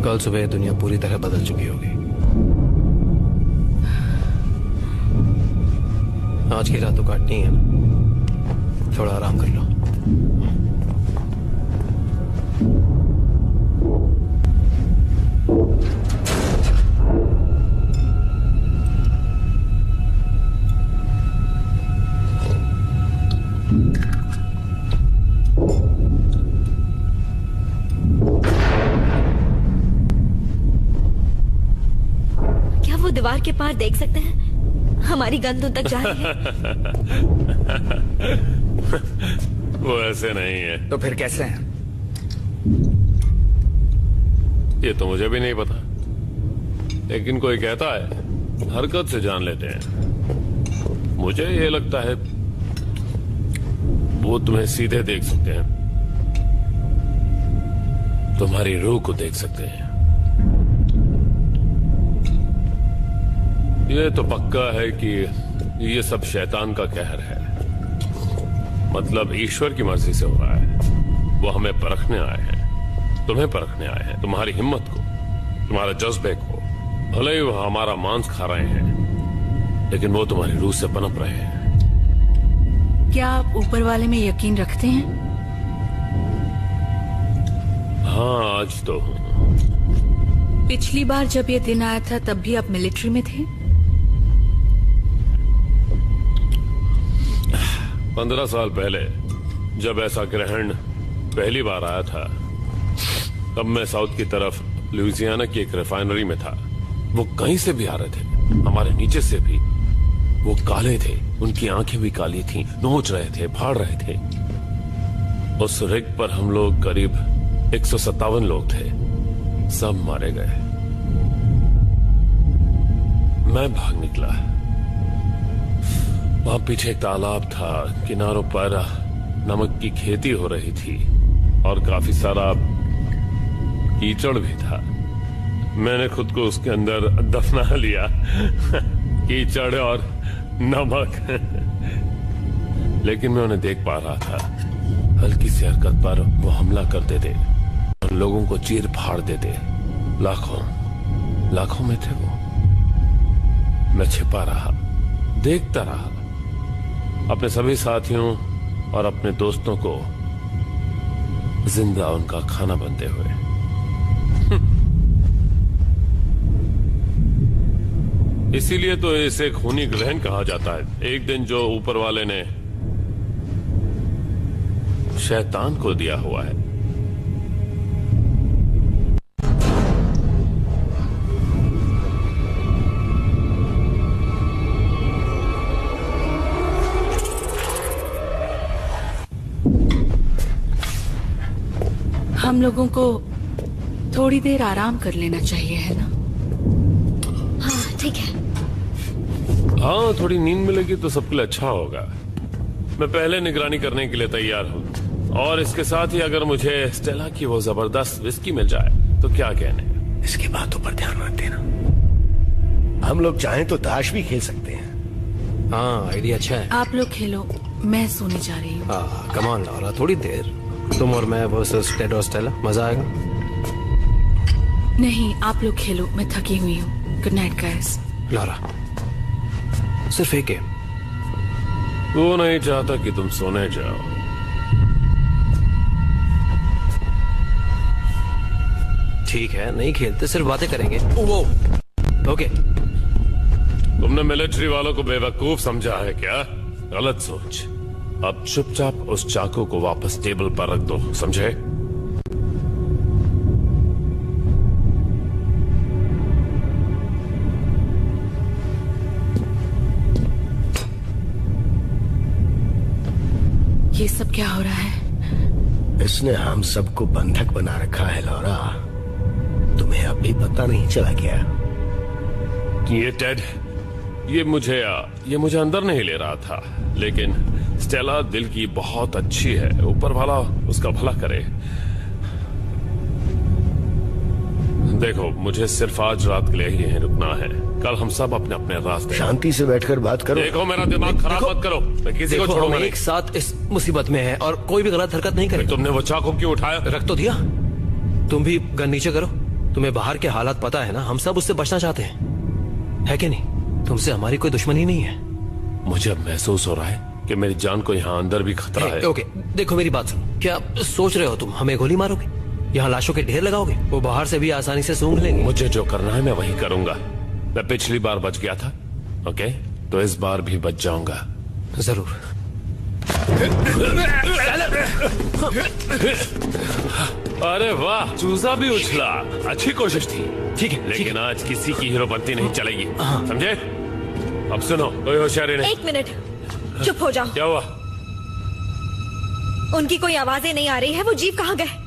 कल सुबह दुनिया पूरी तरह बदल चुकी होगी। आज की रात तो काटनी है ना, थोड़ा आराम कर लो। दीवार के पार देख सकते हैं? हमारी गंध उन तक जा रही है। वो ऐसे नहीं है। तो फिर कैसे हैं? ये तो मुझे भी नहीं पता, लेकिन कोई कहता है हरकत से जान लेते हैं। मुझे ये लगता है वो तुम्हें सीधे देख सकते हैं, तुम्हारी रूह को देख सकते हैं। ये तो पक्का है कि ये सब शैतान का कहर है, मतलब ईश्वर की मर्जी से हो रहा है। वो हमें परखने आए हैं, तुम्हें परखने आए हैं, तुम्हारी हिम्मत को, तुम्हारे जज्बे को। भले ही वो हमारा मांस खा रहे हैं, लेकिन वो तुम्हारी रूह से पनप रहे हैं। क्या आप ऊपर वाले में यकीन रखते हैं? हाँ, आज तो हूं। पिछली बार जब ये दिन आया था तब भी आप मिलिट्री में थे? 15 साल पहले जब ऐसा ग्रहण पहली बार आया था, तब मैं साउथ की तरफ लुइसियाना की एक रिफाइनरी में था। वो कहीं से भी आ रहे थे, हमारे नीचे से भी। वो काले थे, उनकी आंखें भी काली थीं, नोच रहे थे, फाड़ रहे थे। उस रिग पर हम लोग करीब 157 लोग थे, सब मारे गए। मैं भाग निकला। वहां पीछे एक तालाब था, किनारों पर नमक की खेती हो रही थी और काफी सारा कीचड़ भी था। मैंने खुद को उसके अंदर दफना लिया। कीचड़ और नमक। लेकिन मैं उन्हें देख पा रहा था, हल्की सी हरकत पर वो हमला कर देते, उन लोगों को चीर फाड़ देते। लाखों में थे वो। मैं छिपा रहा, देखता रहा, अपने सभी साथियों और अपने दोस्तों को जिंदा उनका खाना बनते हुए। इसीलिए तो इसे खूनी ग्रहण कहा जाता है। एक दिन जो ऊपर वाले ने शैतान को दिया हुआ है। हम लोगों को थोड़ी देर आराम कर लेना चाहिए, है ना? हाँ, ठीक है। हाँ, थोड़ी नींद मिलेगी तो सबके लिए अच्छा होगा। मैं पहले निगरानी करने के लिए तैयार हूँ, और इसके साथ ही अगर मुझे स्टेला की वो जबरदस्त विस्की मिल जाए तो क्या कहने। इसकी बातों पर ध्यान रख देना। हम लोग चाहें तो ताश भी खेल सकते हैं। हाँ, आइडिया अच्छा है। आप लोग खेलो, मैं सोने जा रही हूँ। हाँ, कमान लॉरा, थोड़ी देर तुम और मैं वर्सेस टेड और स्टेला, मजा आएगा। नहीं, आप लोग खेलो, मैं थकी हुई हूँ। Good night guys. लॉरा, सिर्फ एक गेम। वो नहीं चाहता कि तुम सोने जाओ। ठीक है, नहीं खेलते, सिर्फ बातें करेंगे। वो ओके। तुमने मिलिट्री वालों को बेवकूफ समझा है क्या? गलत सोच। अब चुपचाप उस चाकू को वापस टेबल पर रख दो, समझे? ये सब क्या हो रहा है? इसने हम सबको बंधक बना रखा है लौरा। तुम्हें अभी पता नहीं चला क्या? ये टेड, ये मुझे अंदर नहीं ले रहा था, लेकिन स्टेला दिल की बहुत अच्छी है। ऊपर वाला उसका भला करे। देखो, मुझे सिर्फ आज रात के लिए ही यहीं रुकना है। कल हम सब अपने अपने रास्ते। शांति से बैठकर बात करो। देखो, मेरा दिमाग खराब मत करो। मैं किसी को छोड़ूंगा नहीं। एक साथ इस मुसीबत में है और कोई भी गलत हरकत नहीं करे। तुमने वो चाकू क्यों उठाया? रख तो दिया। तुम भी गन नीचे करो। तुम्हें बाहर के हालात पता है ना, हम सब उससे बचना चाहते हैं, है कि नहीं? तुमसे हमारी कोई दुश्मनी नहीं है। मुझे अब महसूस हो रहा है कि मेरी जान को यहाँ अंदर भी खतरा है। ओके, देखो मेरी बात सुनो। क्या सोच रहे हो तुम हमें गोली मारोगे? यहाँ लाशों के ढेर लगाओगे? वो बाहर से भी आसानी से सूंघ लेंगे। मुझे जो करना है मैं वही करूंगा। मैं पिछली बार बच गया था, ओके? तो इस बार भी बच जाऊंगा। जरूर। अरे वाह, चूजा भी उछला। अच्छी कोशिश थी। ठीक है, लेकिन आज किसी की हीरोपंती नहीं चलेगी, समझे? अब सुनो, कोई होशियारी नहीं। 1 मिनट, चुप हो जाओ। क्या हुआ? उनकी कोई आवाजें नहीं आ रही है। वो जीव कहाँ गए?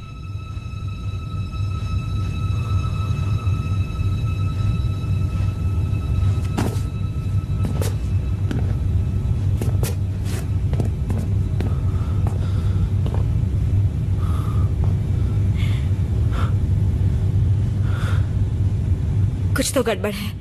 कुछ तो गड़बड़ है।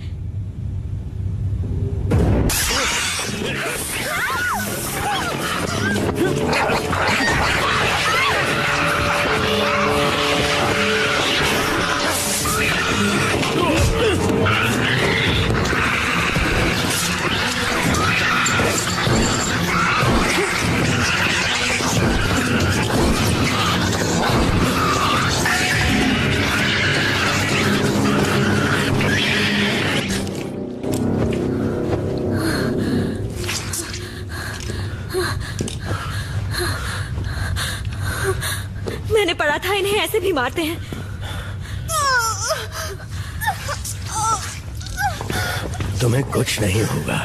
मैंने पढ़ा था इन्हें ऐसे भी मारते हैं। तुम्हें कुछ नहीं होगा।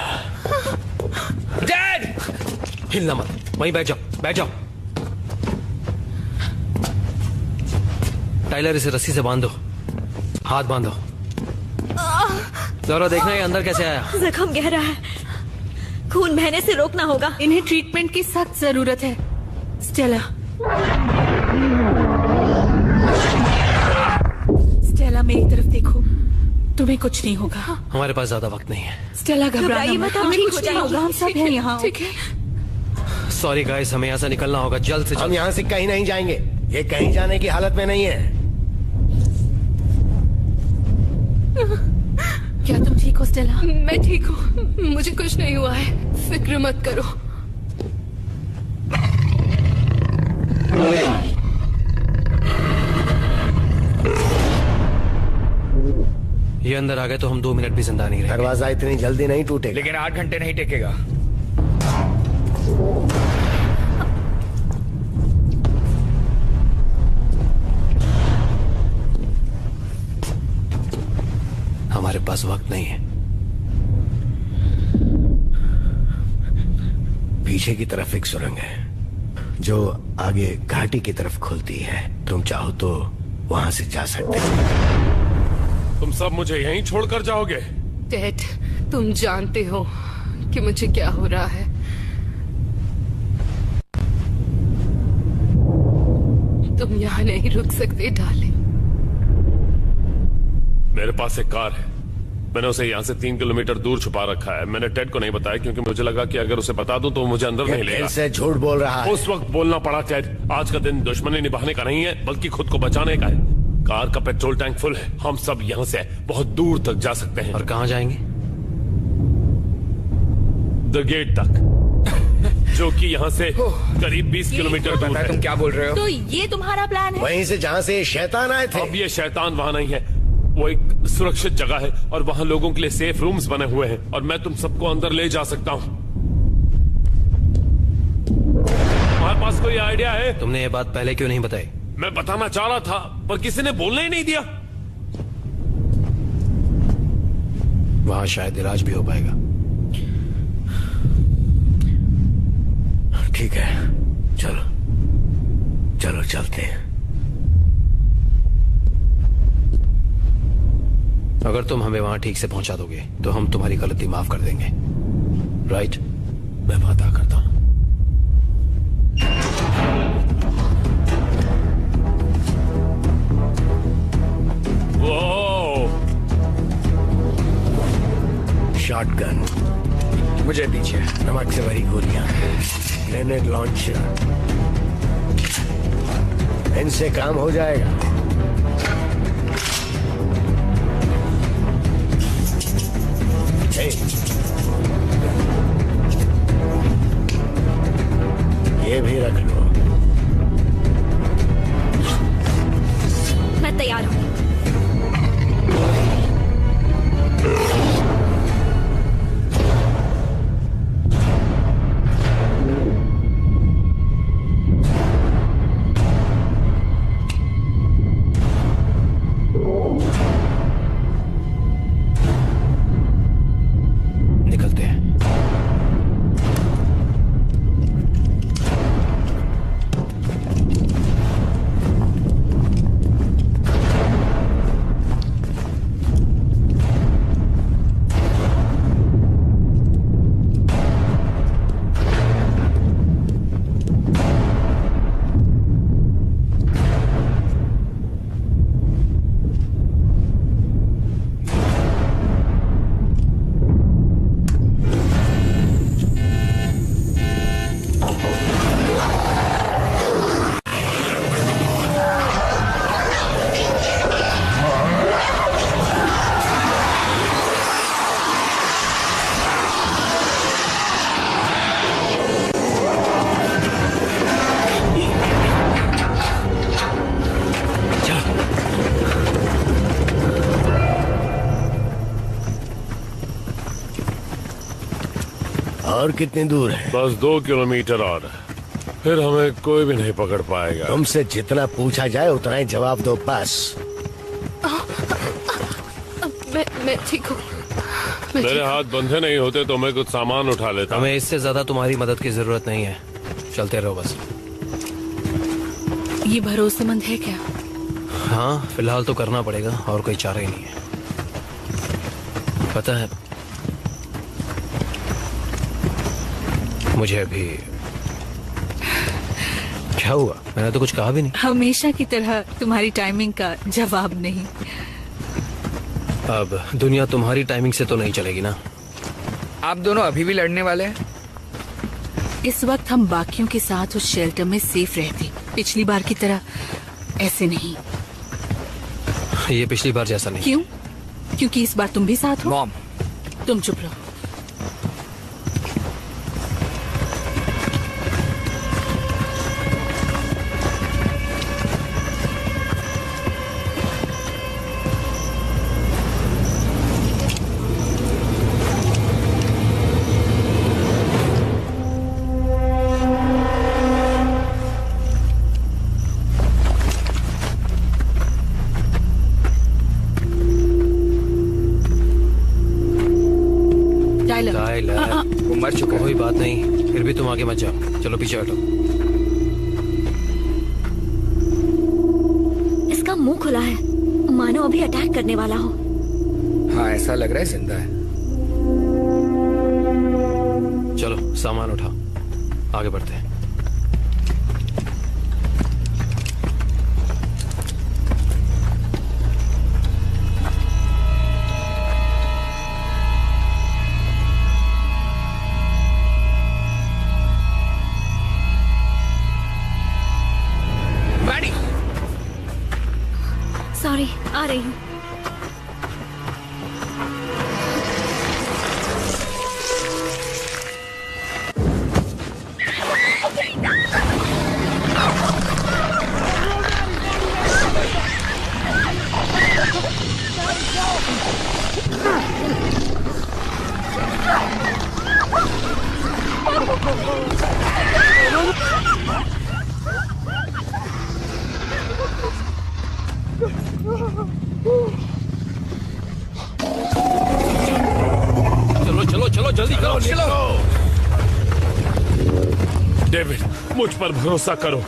डैड! हिलना मत, वहीं बैठ जाओ, बैठ जाओ। टाइलर, इसे रस्सी से बांध दो, हाथ बांधो। जरा देखना ये अंदर कैसे आया। जख्म गहरा है, खून बहने से रोकना होगा। इन्हें ट्रीटमेंट की सख्त जरूरत है। स्टेला, स्टेला मेरी तरफ देखो, तुम्हें कुछ नहीं होगा। हमारे पास ज्यादा वक्त नहीं है। स्टेला, घबराइए मत, हमें कुछ नहीं होगा। हम सब हैं यहाँ। ठीक है। सॉरी गाइस, हमें यहाँ से निकलना होगा जल्द से जल्द। हम यहाँ से कहीं नहीं जाएंगे। ये कहीं जाने की हालत में नहीं है। क्या तुम ठीक हो स्टेला? मैं ठीक हूँ, मुझे कुछ नहीं हुआ है, फिक्र मत करो। ये अंदर आ गए तो हम 2 मिनट भी जिंदा नहीं रहेंगे। दरवाजा इतनी जल्दी नहीं टूटेगा। लेकिन 8 घंटे नहीं टेकेगा। हमारे पास वक्त नहीं है। पीछे की तरफ एक सुरंग है जो आगे घाटी की तरफ खुलती है। तुम चाहो तो वहां से जा सकते हो। तुम सब मुझे यहीं छोड़कर जाओगे? डैड, तुम जानते हो कि मुझे क्या हो रहा है। तुम यहाँ नहीं रुक सकते डार्लिंग। मेरे पास एक कार है, मैंने उसे यहाँ से 3 किलोमीटर दूर छुपा रखा है। मैंने टेड को नहीं बताया क्योंकि मुझे लगा कि अगर उसे बता दूं तो मुझे अंदर नहीं लेगा। से झूठ बोल रहा है। उस वक्त बोलना पड़ा टेड। आज का दिन दुश्मनी निभाने का नहीं है बल्कि खुद को बचाने का है। कार का पेट्रोल टैंक फुल है, हम सब यहाँ से बहुत दूर तक जा सकते हैं। और कहाँ जाएंगे? द गेट तक। जो कि यहाँ से करीब 20 किलोमीटर दूर है। तुम क्या बोल रहे हो? तो ये तुम्हारा प्लान है? वहीं से जहाँ से शैतान आए थे। अब ये शैतान वहाँ नहीं है, वो एक सुरक्षित जगह है और वहाँ लोगों के लिए सेफ रूम्स बने हुए हैं और मैं तुम सबको अंदर ले जा सकता हूँ। तुम्हारे पास कोई आइडिया है? तुमने ये बात पहले क्यों नहीं बताई? मैं बताना चाह रहा था पर किसी ने बोलने ही नहीं दिया। वहां शायद इलाज भी हो पाएगा। ठीक है, चलो चलो चलते हैं। अगर तुम हमें वहां ठीक से पहुंचा दोगे तो हम तुम्हारी गलती माफ कर देंगे। राइट? मैं वादा करता हूं। शॉटगन मुझे दीजिए। नमक से भरी गोलियां, ग्रेनेड लॉन्चर, इनसे काम हो जाएगा। ये भी रख लो। मैं तैयार हूँ। और कितनी दूर है? बस 2 किलोमीटर और, फिर हमें कोई भी नहीं पकड़ पाएगा। तुमसे जितना पूछा जाए उतना ही जवाब दो बस। मैं ठीक हूँ। मेरे हाथ बंधे नहीं होते तो मैं कुछ सामान उठा लेता। हमें इससे ज्यादा तुम्हारी मदद की जरूरत नहीं है, चलते रहो बस। ये भरोसेमंद है क्या? हाँ, फिलहाल तो करना पड़ेगा और कोई चारा ही नहीं है। पता है, मुझे अभी क्या हुआ? मैंने तो कुछ कहा भी नहीं। हमेशा की तरह तुम्हारी टाइमिंग का जवाब नहीं। अब दुनिया तुम्हारी टाइमिंग से तो नहीं चलेगी ना। आप दोनों अभी भी लड़ने वाले हैं? इस वक्त हम बाकियों के साथ उस शेल्टर में सेफ रहते, पिछली बार की तरह ऐसे नहीं। ये पिछली बार जैसा नहीं। क्यों? क्योंकि इस बार तुम भी साथ हो। मॉम, तुम चुप रहो। वो मर चुका है। कोई बात नहीं, फिर भी तुम आगे मत जाओ। चलो पीछे हटो। इसका मुंह खुला है, मानो अभी अटैक करने वाला हो। हाँ, ऐसा लग रहा है जिंदा है। चलो सामान उठा, आगे बढ़ते हैं। सॉरी, आ रही हूँ। मुझ पर भरोसा करो।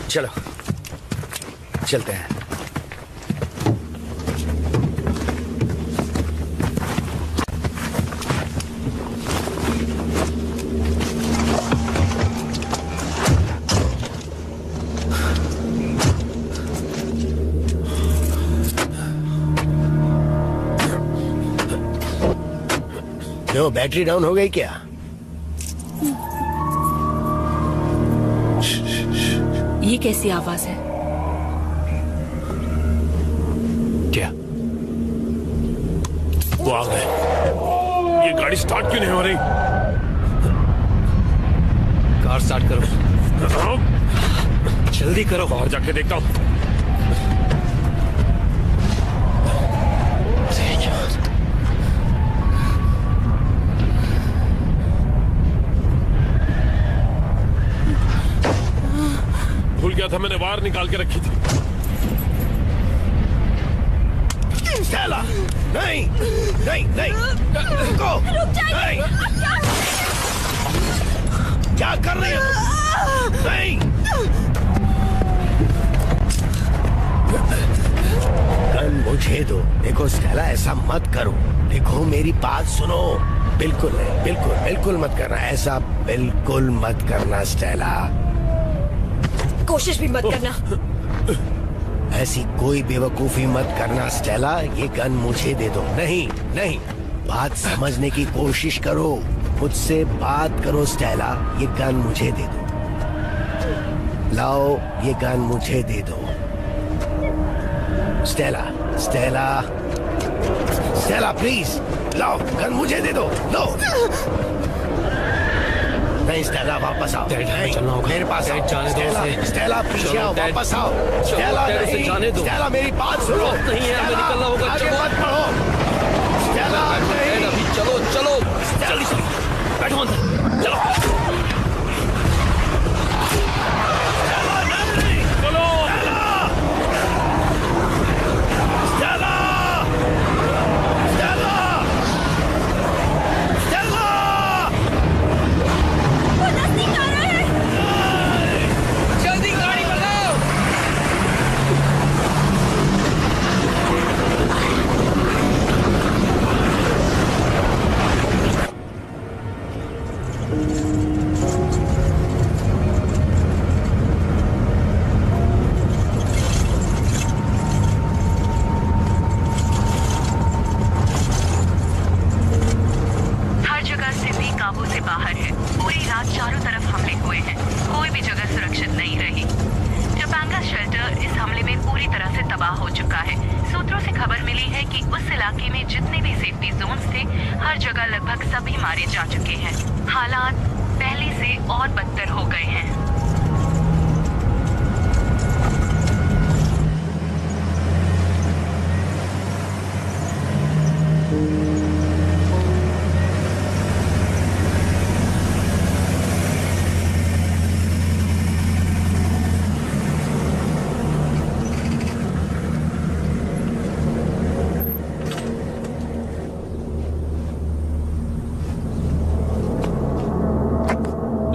चलो चलते हैं। क्यों, बैटरी डाउन हो गई क्या? ये कैसी आवाज है? क्या? वो आ गए। ये गाड़ी स्टार्ट क्यों नहीं हो रही? कार स्टार्ट करो, जल्दी करो। बाहर जाके देखता हूँ। भूल गया था, मैंने वायर निकाल के रखी थी। स्टेला, नहीं नहीं नहीं, रुको, नहीं, क्या कर रही हो? नहीं, गन मुझे दो। देखो स्टेला, ऐसा मत करो। देखो मेरी बात सुनो। बिल्कुल नहीं, बिल्कुल बिल्कुल मत करना ऐसा, बिल्कुल मत करना स्टेला। कोशिश भी मत करना। ऐसी कोई बेवकूफी मत करना स्टेला। ये गन मुझे दे दो। नहीं नहीं, बात समझने की कोशिश करो, मुझसे बात करो स्टेला। ये गन मुझे दे दो। लाओ, ये गन मुझे दे दो। स्टेला स्टेला स्टेला, प्लीज लाओ, गन मुझे दे दो। लो। नहीं स्टेला, वापस आओ। मेरे पास आओ। स्टेला पीछे आओ, वापस आओ। स्टेला नहीं, स्टेला मेरी बात सुनो। नहीं है, हमें निकलना होगा। आगे मत बढ़ो स्टेला। नहीं, चलो चलो जल्दी से बैठो अंदर, चलो।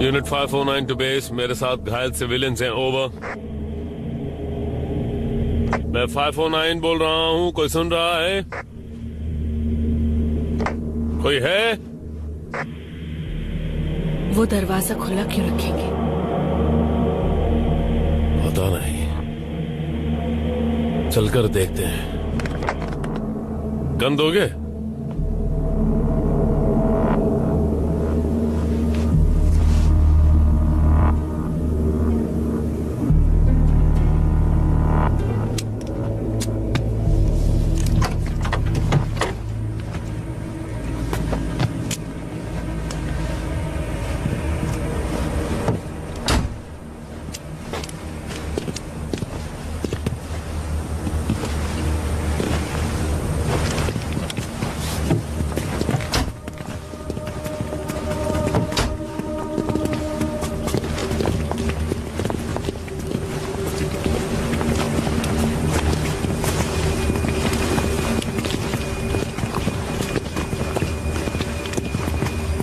यूनिट 509 टू बेस, मेरे साथ घायल सिविलियंस हैं, ओवर। मैं 509 बोल रहा हूं, कोई सुन रहा है? कोई है? वो दरवाजा खुला क्यों रखेंगे? पता नहीं। चलकर देखते हैं। गन दोगे?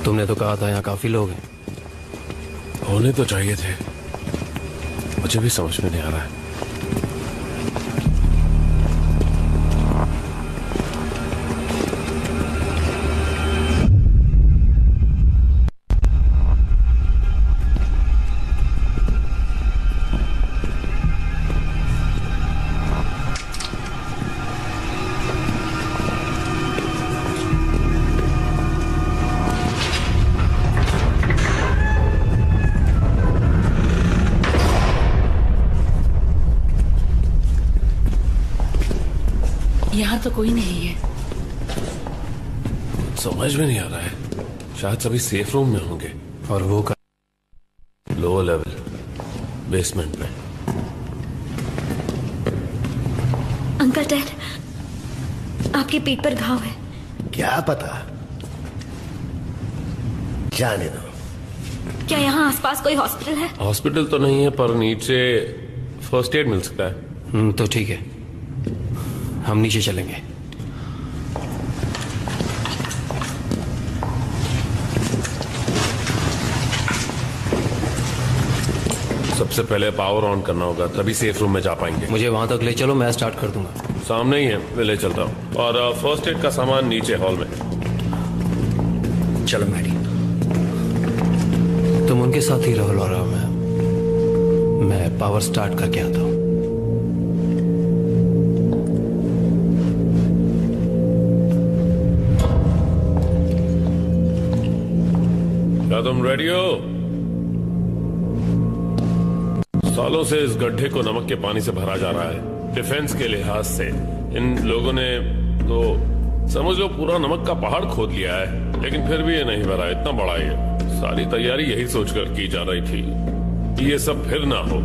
तुमने तो कहा था यहाँ काफी लोग हैं। होने तो चाहिए थे, मुझे भी समझ में नहीं आ रहा है। यहाँ तो कोई नहीं है। समझ में नहीं आ रहा है, शायद सभी सेफ रूम में होंगे। और वो का लोअर लेवल बेसमेंट में। अंकल डैड, आपकी पीठ पर घाव है। क्या पता, जाने दो। क्या यहाँ आसपास कोई हॉस्पिटल है? हॉस्पिटल तो नहीं है, पर नीचे फर्स्ट एड मिल सकता है। तो ठीक है, हम नीचे चलेंगे। सबसे पहले पावर ऑन करना होगा, तभी सेफ रूम में जा पाएंगे। मुझे वहां तक ले चलो, मैं स्टार्ट कर दूंगा। सामने ही है, मैं ले चलता हूँ। और फर्स्ट एड का सामान नीचे हॉल में। चलो मैडी, तुम उनके साथ ही रहो लॉरा। मैं पावर स्टार्ट करके आता हूँ। क्या तुम रेडी हो? सालों से इस गड्ढे को नमक के पानी से भरा जा रहा है। डिफेंस के लिहाज से इन लोगों ने तो समझ लो पूरा नमक का पहाड़ खोद लिया है, लेकिन फिर भी ये नहीं भरा। इतना बड़ा ये सारी तैयारी यही सोचकर की जा रही थी कि ये सब फिर ना हो।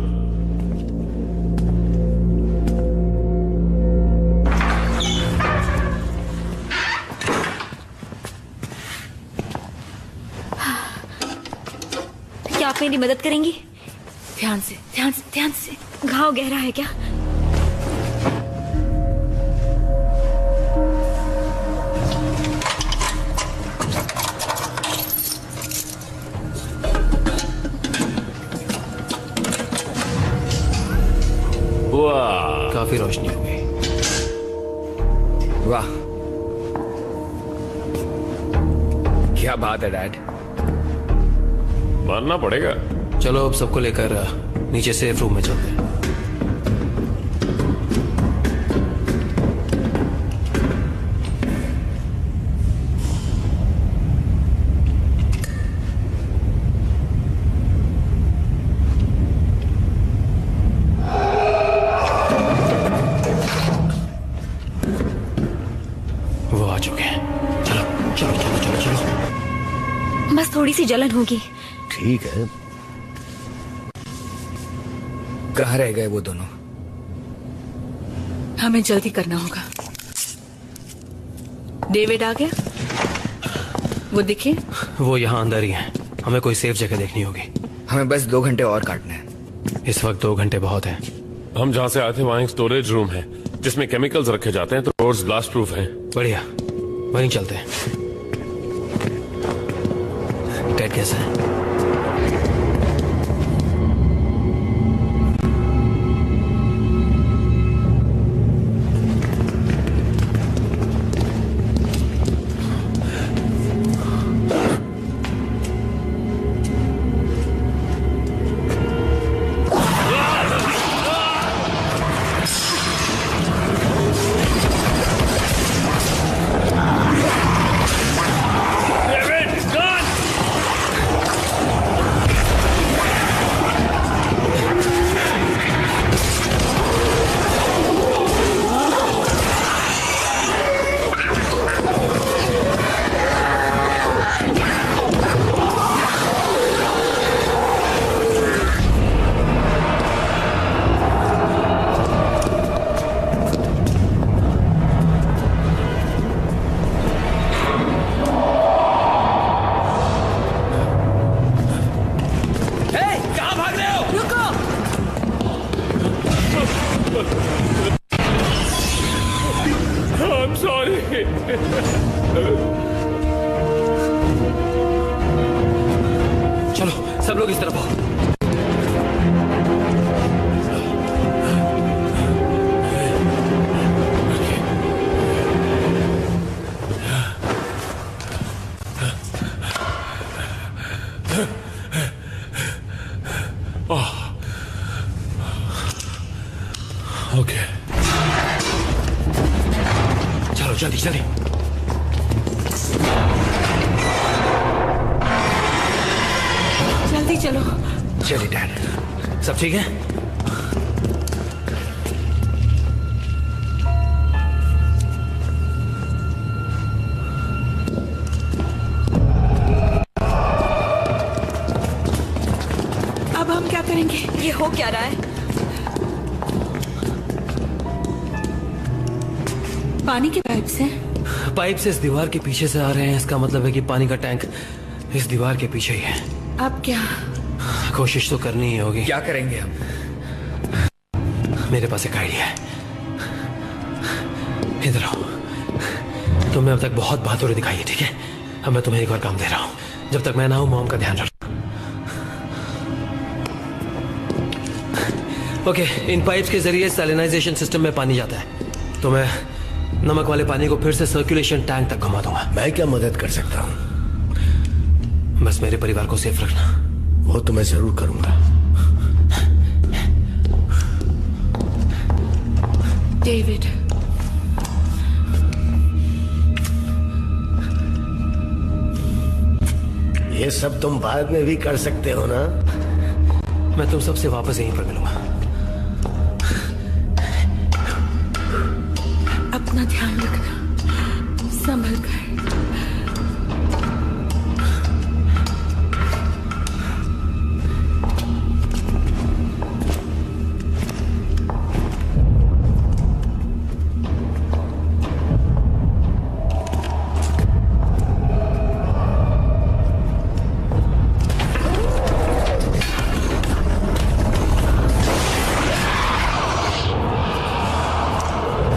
क्या आप मेरी मदद करेंगी? ध्यान से, ध्यान से, ध्यान से। घाव गहरा है क्या? वाह, काफी रोशनी हो गई। वाह, क्या बात है डैड। मानना पड़ेगा। चलो अब सबको लेकर नीचे सेफ रूम में चलते हैं। वो आ चुके हैं। चलो चलो चलो चलो चलो। बस थोड़ी सी जलन होगी। ठीक है। कहाँ रह गए वो दोनों? हमें जल्दी करना होगा। डेविड आ गया? वो दिखे? वो यहाँ अंदर ही है। हमें कोई सेफ जगह देखनी होगी। हमें बस 2 घंटे और काटने हैं। इस वक्त 2 घंटे बहुत हैं। हम जहाँ से आए थे वहाँ एक स्टोरेज रूम है जिसमें केमिकल्स रखे जाते हैं, तो डोर्स ब्लास्ट प्रूफ हैं। बढ़िया, वहीं चलते हैं। टेड कैसा है? I'm sorry. चलो सब लोग इस तरफ आओ। ओके, चलो जल्दी जल्दी। जल्दी चलो। चलिए डैड, सब ठीक है? अब हम क्या करेंगे? ये हो क्या रहा है? पानी के पाइप से? पाइप से इस दीवार के पीछे से आ रहे हैं, इसका मतलब है कि पानी का टैंक इस दीवार के पीछे ही है। अब क्या? कोशिश तो करनी ही होगी। क्या करेंगे हम? मेरे पास एक आइडिया है। इधर आओ। तुमने अब तक बहुत बहादुरी दिखाई है, ठीक है? अब मैं तुम्हें एक और काम दे रहा हूं। जब तक मैं ना हूं, मॉम का ध्यान रखना। ओके, इन पाइप्स के जरिए सैलिनाइजेशन सिस्टम में पानी जाता है, तो मैं नमक वाले पानी को फिर से सर्कुलेशन टैंक तक घुमा दूंगा। मैं क्या मदद कर सकता हूं? बस मेरे परिवार को सेफ रखना। वो तो मैं जरूर करूंगा। डेविड, ये सब तुम बाद में भी कर सकते हो ना? मैं तुम सबसे वापस यहीं पर मिलूंगा। अपना ध्यान रखना, संभल कर।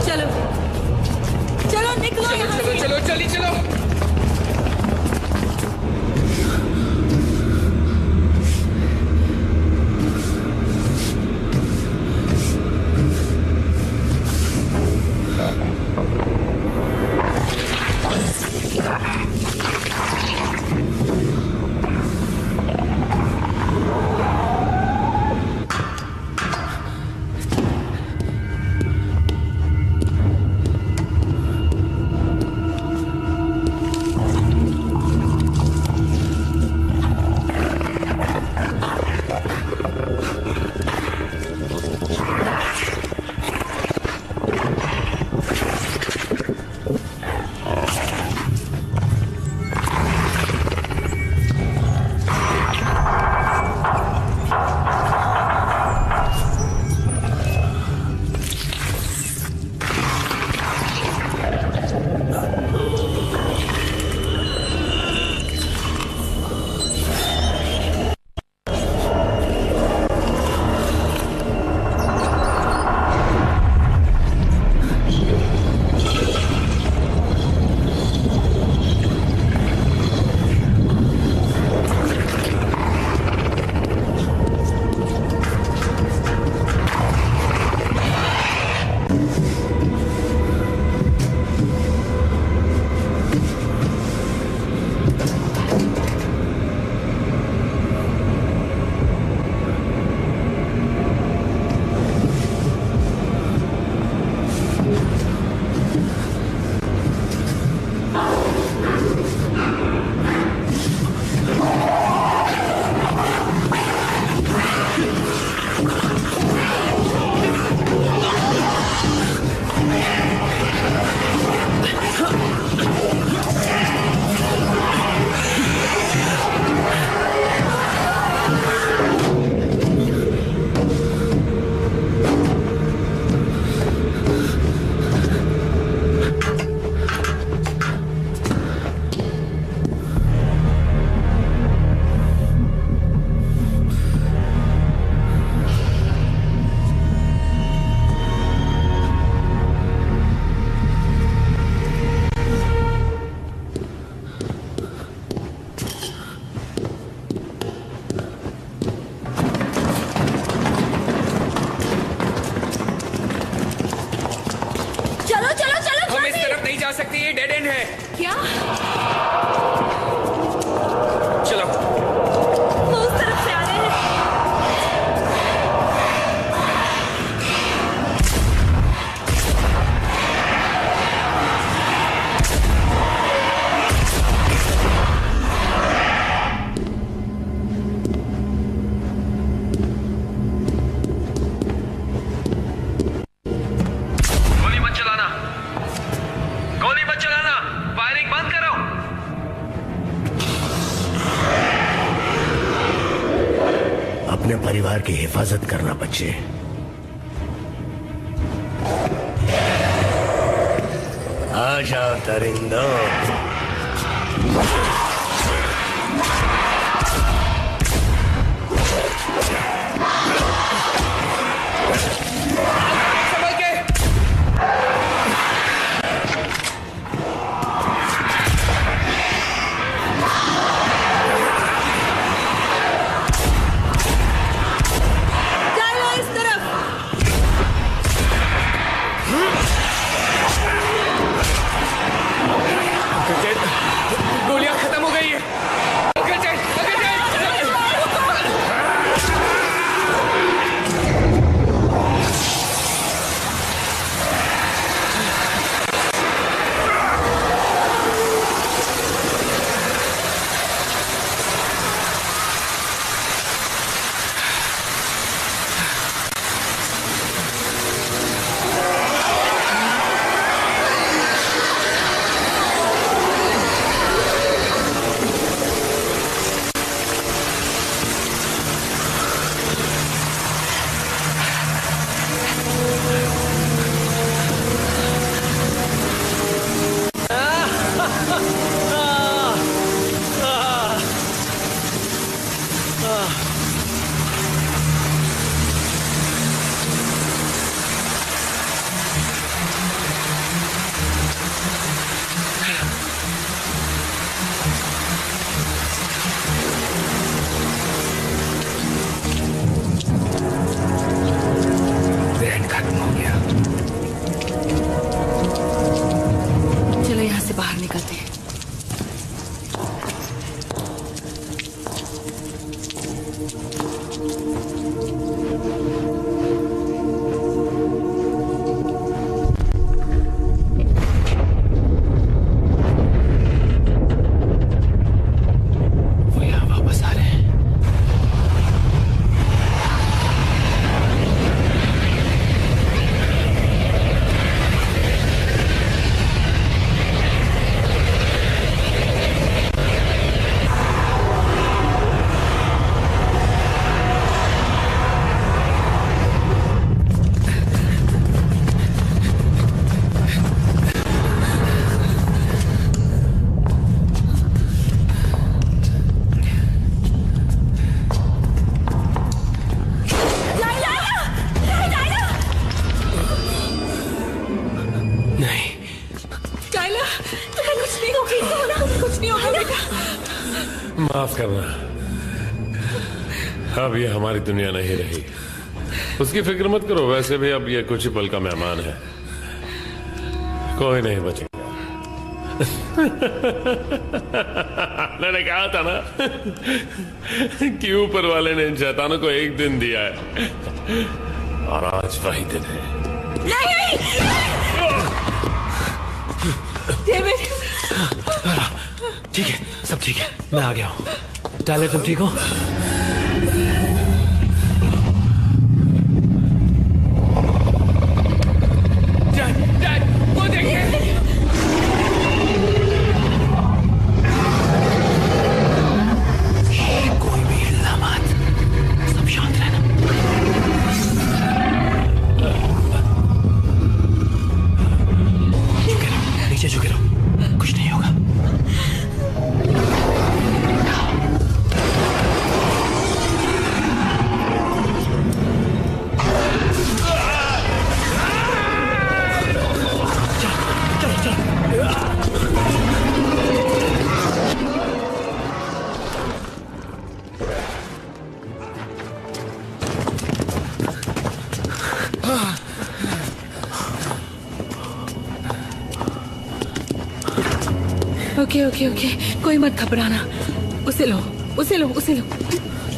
चलो, चलो, चलो, चलो। सकती, ये डेड एंड है। क्या? चलो। वो उस तरफ से आ रहे हैं। अपने परिवार की हिफाजत करना बच्चे। आ जाओ दरिंदों। गोलियां खत्म हो गई है। बाहर निकलते हैं। वो यहाँ वापस आ रहे हैं। माफ करना, अब ये हमारी दुनिया नहीं रही। उसकी फिक्र मत करो, वैसे भी अब ये कुछ ही पल का मेहमान है, कोई नहीं बचेगा। मैंने कहा था ना कि ऊपर वाले ने इन शैतानों को एक दिन दिया है और आज वही दिन है। नहीं! डेविड! ठीक है, सब ठीक है, मैं आ गया हूँ। टायलर, तुम ठीक हो? वो देखिए, कोई भी हिलना मत, सब शांत रहना। झुके रहो, नीचे झुके रहो, कुछ नहीं होगा। ओके ओके ओके, कोई मत घबराना। उसे लो उसे लो उसे लो।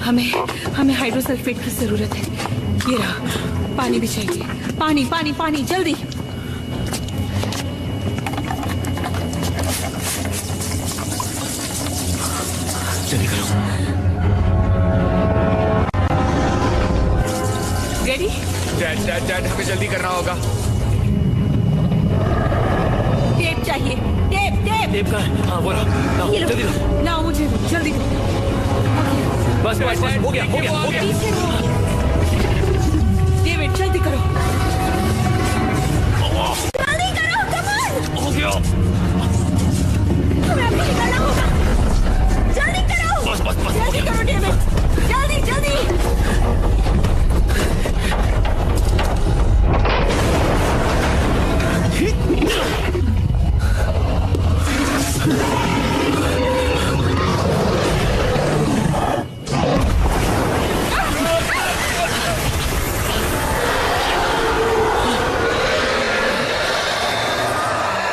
हमें हाइड्रोसल्फेट की जरूरत है। ये रहा, पानी भी चाहिए। पानी पानी पानी, जल्दी। जल्दी करो। रेडी? डैड हमें जल्दी करना होगा। टेप चाहिए। टेप का है? हाँ वो रहा। जल्दी करो। लाओ मुझे, जल्दी करो। बस हो गया। डेविड जल्दी करो। जल्दी करो, कम ऑन। हो गया। हमें अभी निकलना होगा। जल्दी करो। बस जल्दी करो डेविड, जल्दी।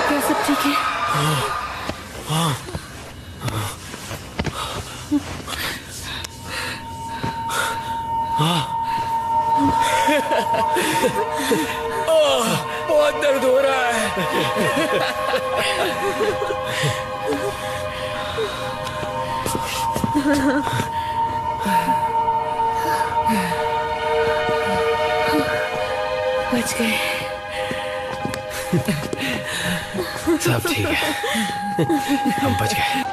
क्या सब ठीक है? बहुत दर्द हो रहा है। बच गए। सब ठीक है, हम बच गए।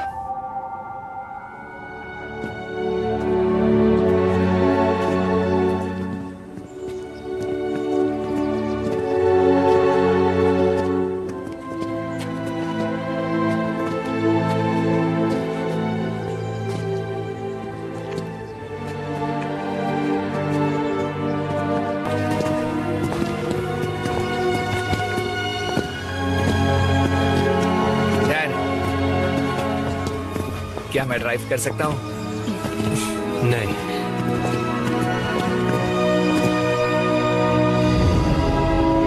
क्या मैं ड्राइव कर सकता हूँ? नहीं।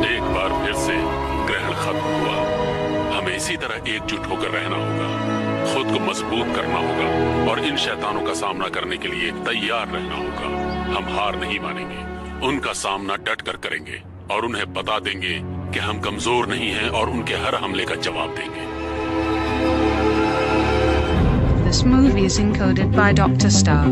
एक बार फिर से ग्रहण खत्म हुआ। हमें इसी तरह एकजुट होकर रहना होगा, खुद को मजबूत करना होगा और इन शैतानों का सामना करने के लिए तैयार रहना होगा। हम हार नहीं मानेंगे, उनका सामना डट कर करेंगे और उन्हें बता देंगे कि हम कमजोर नहीं हैं और उनके हर हमले का जवाब देंगे। This movie is encoded by Dr. Star.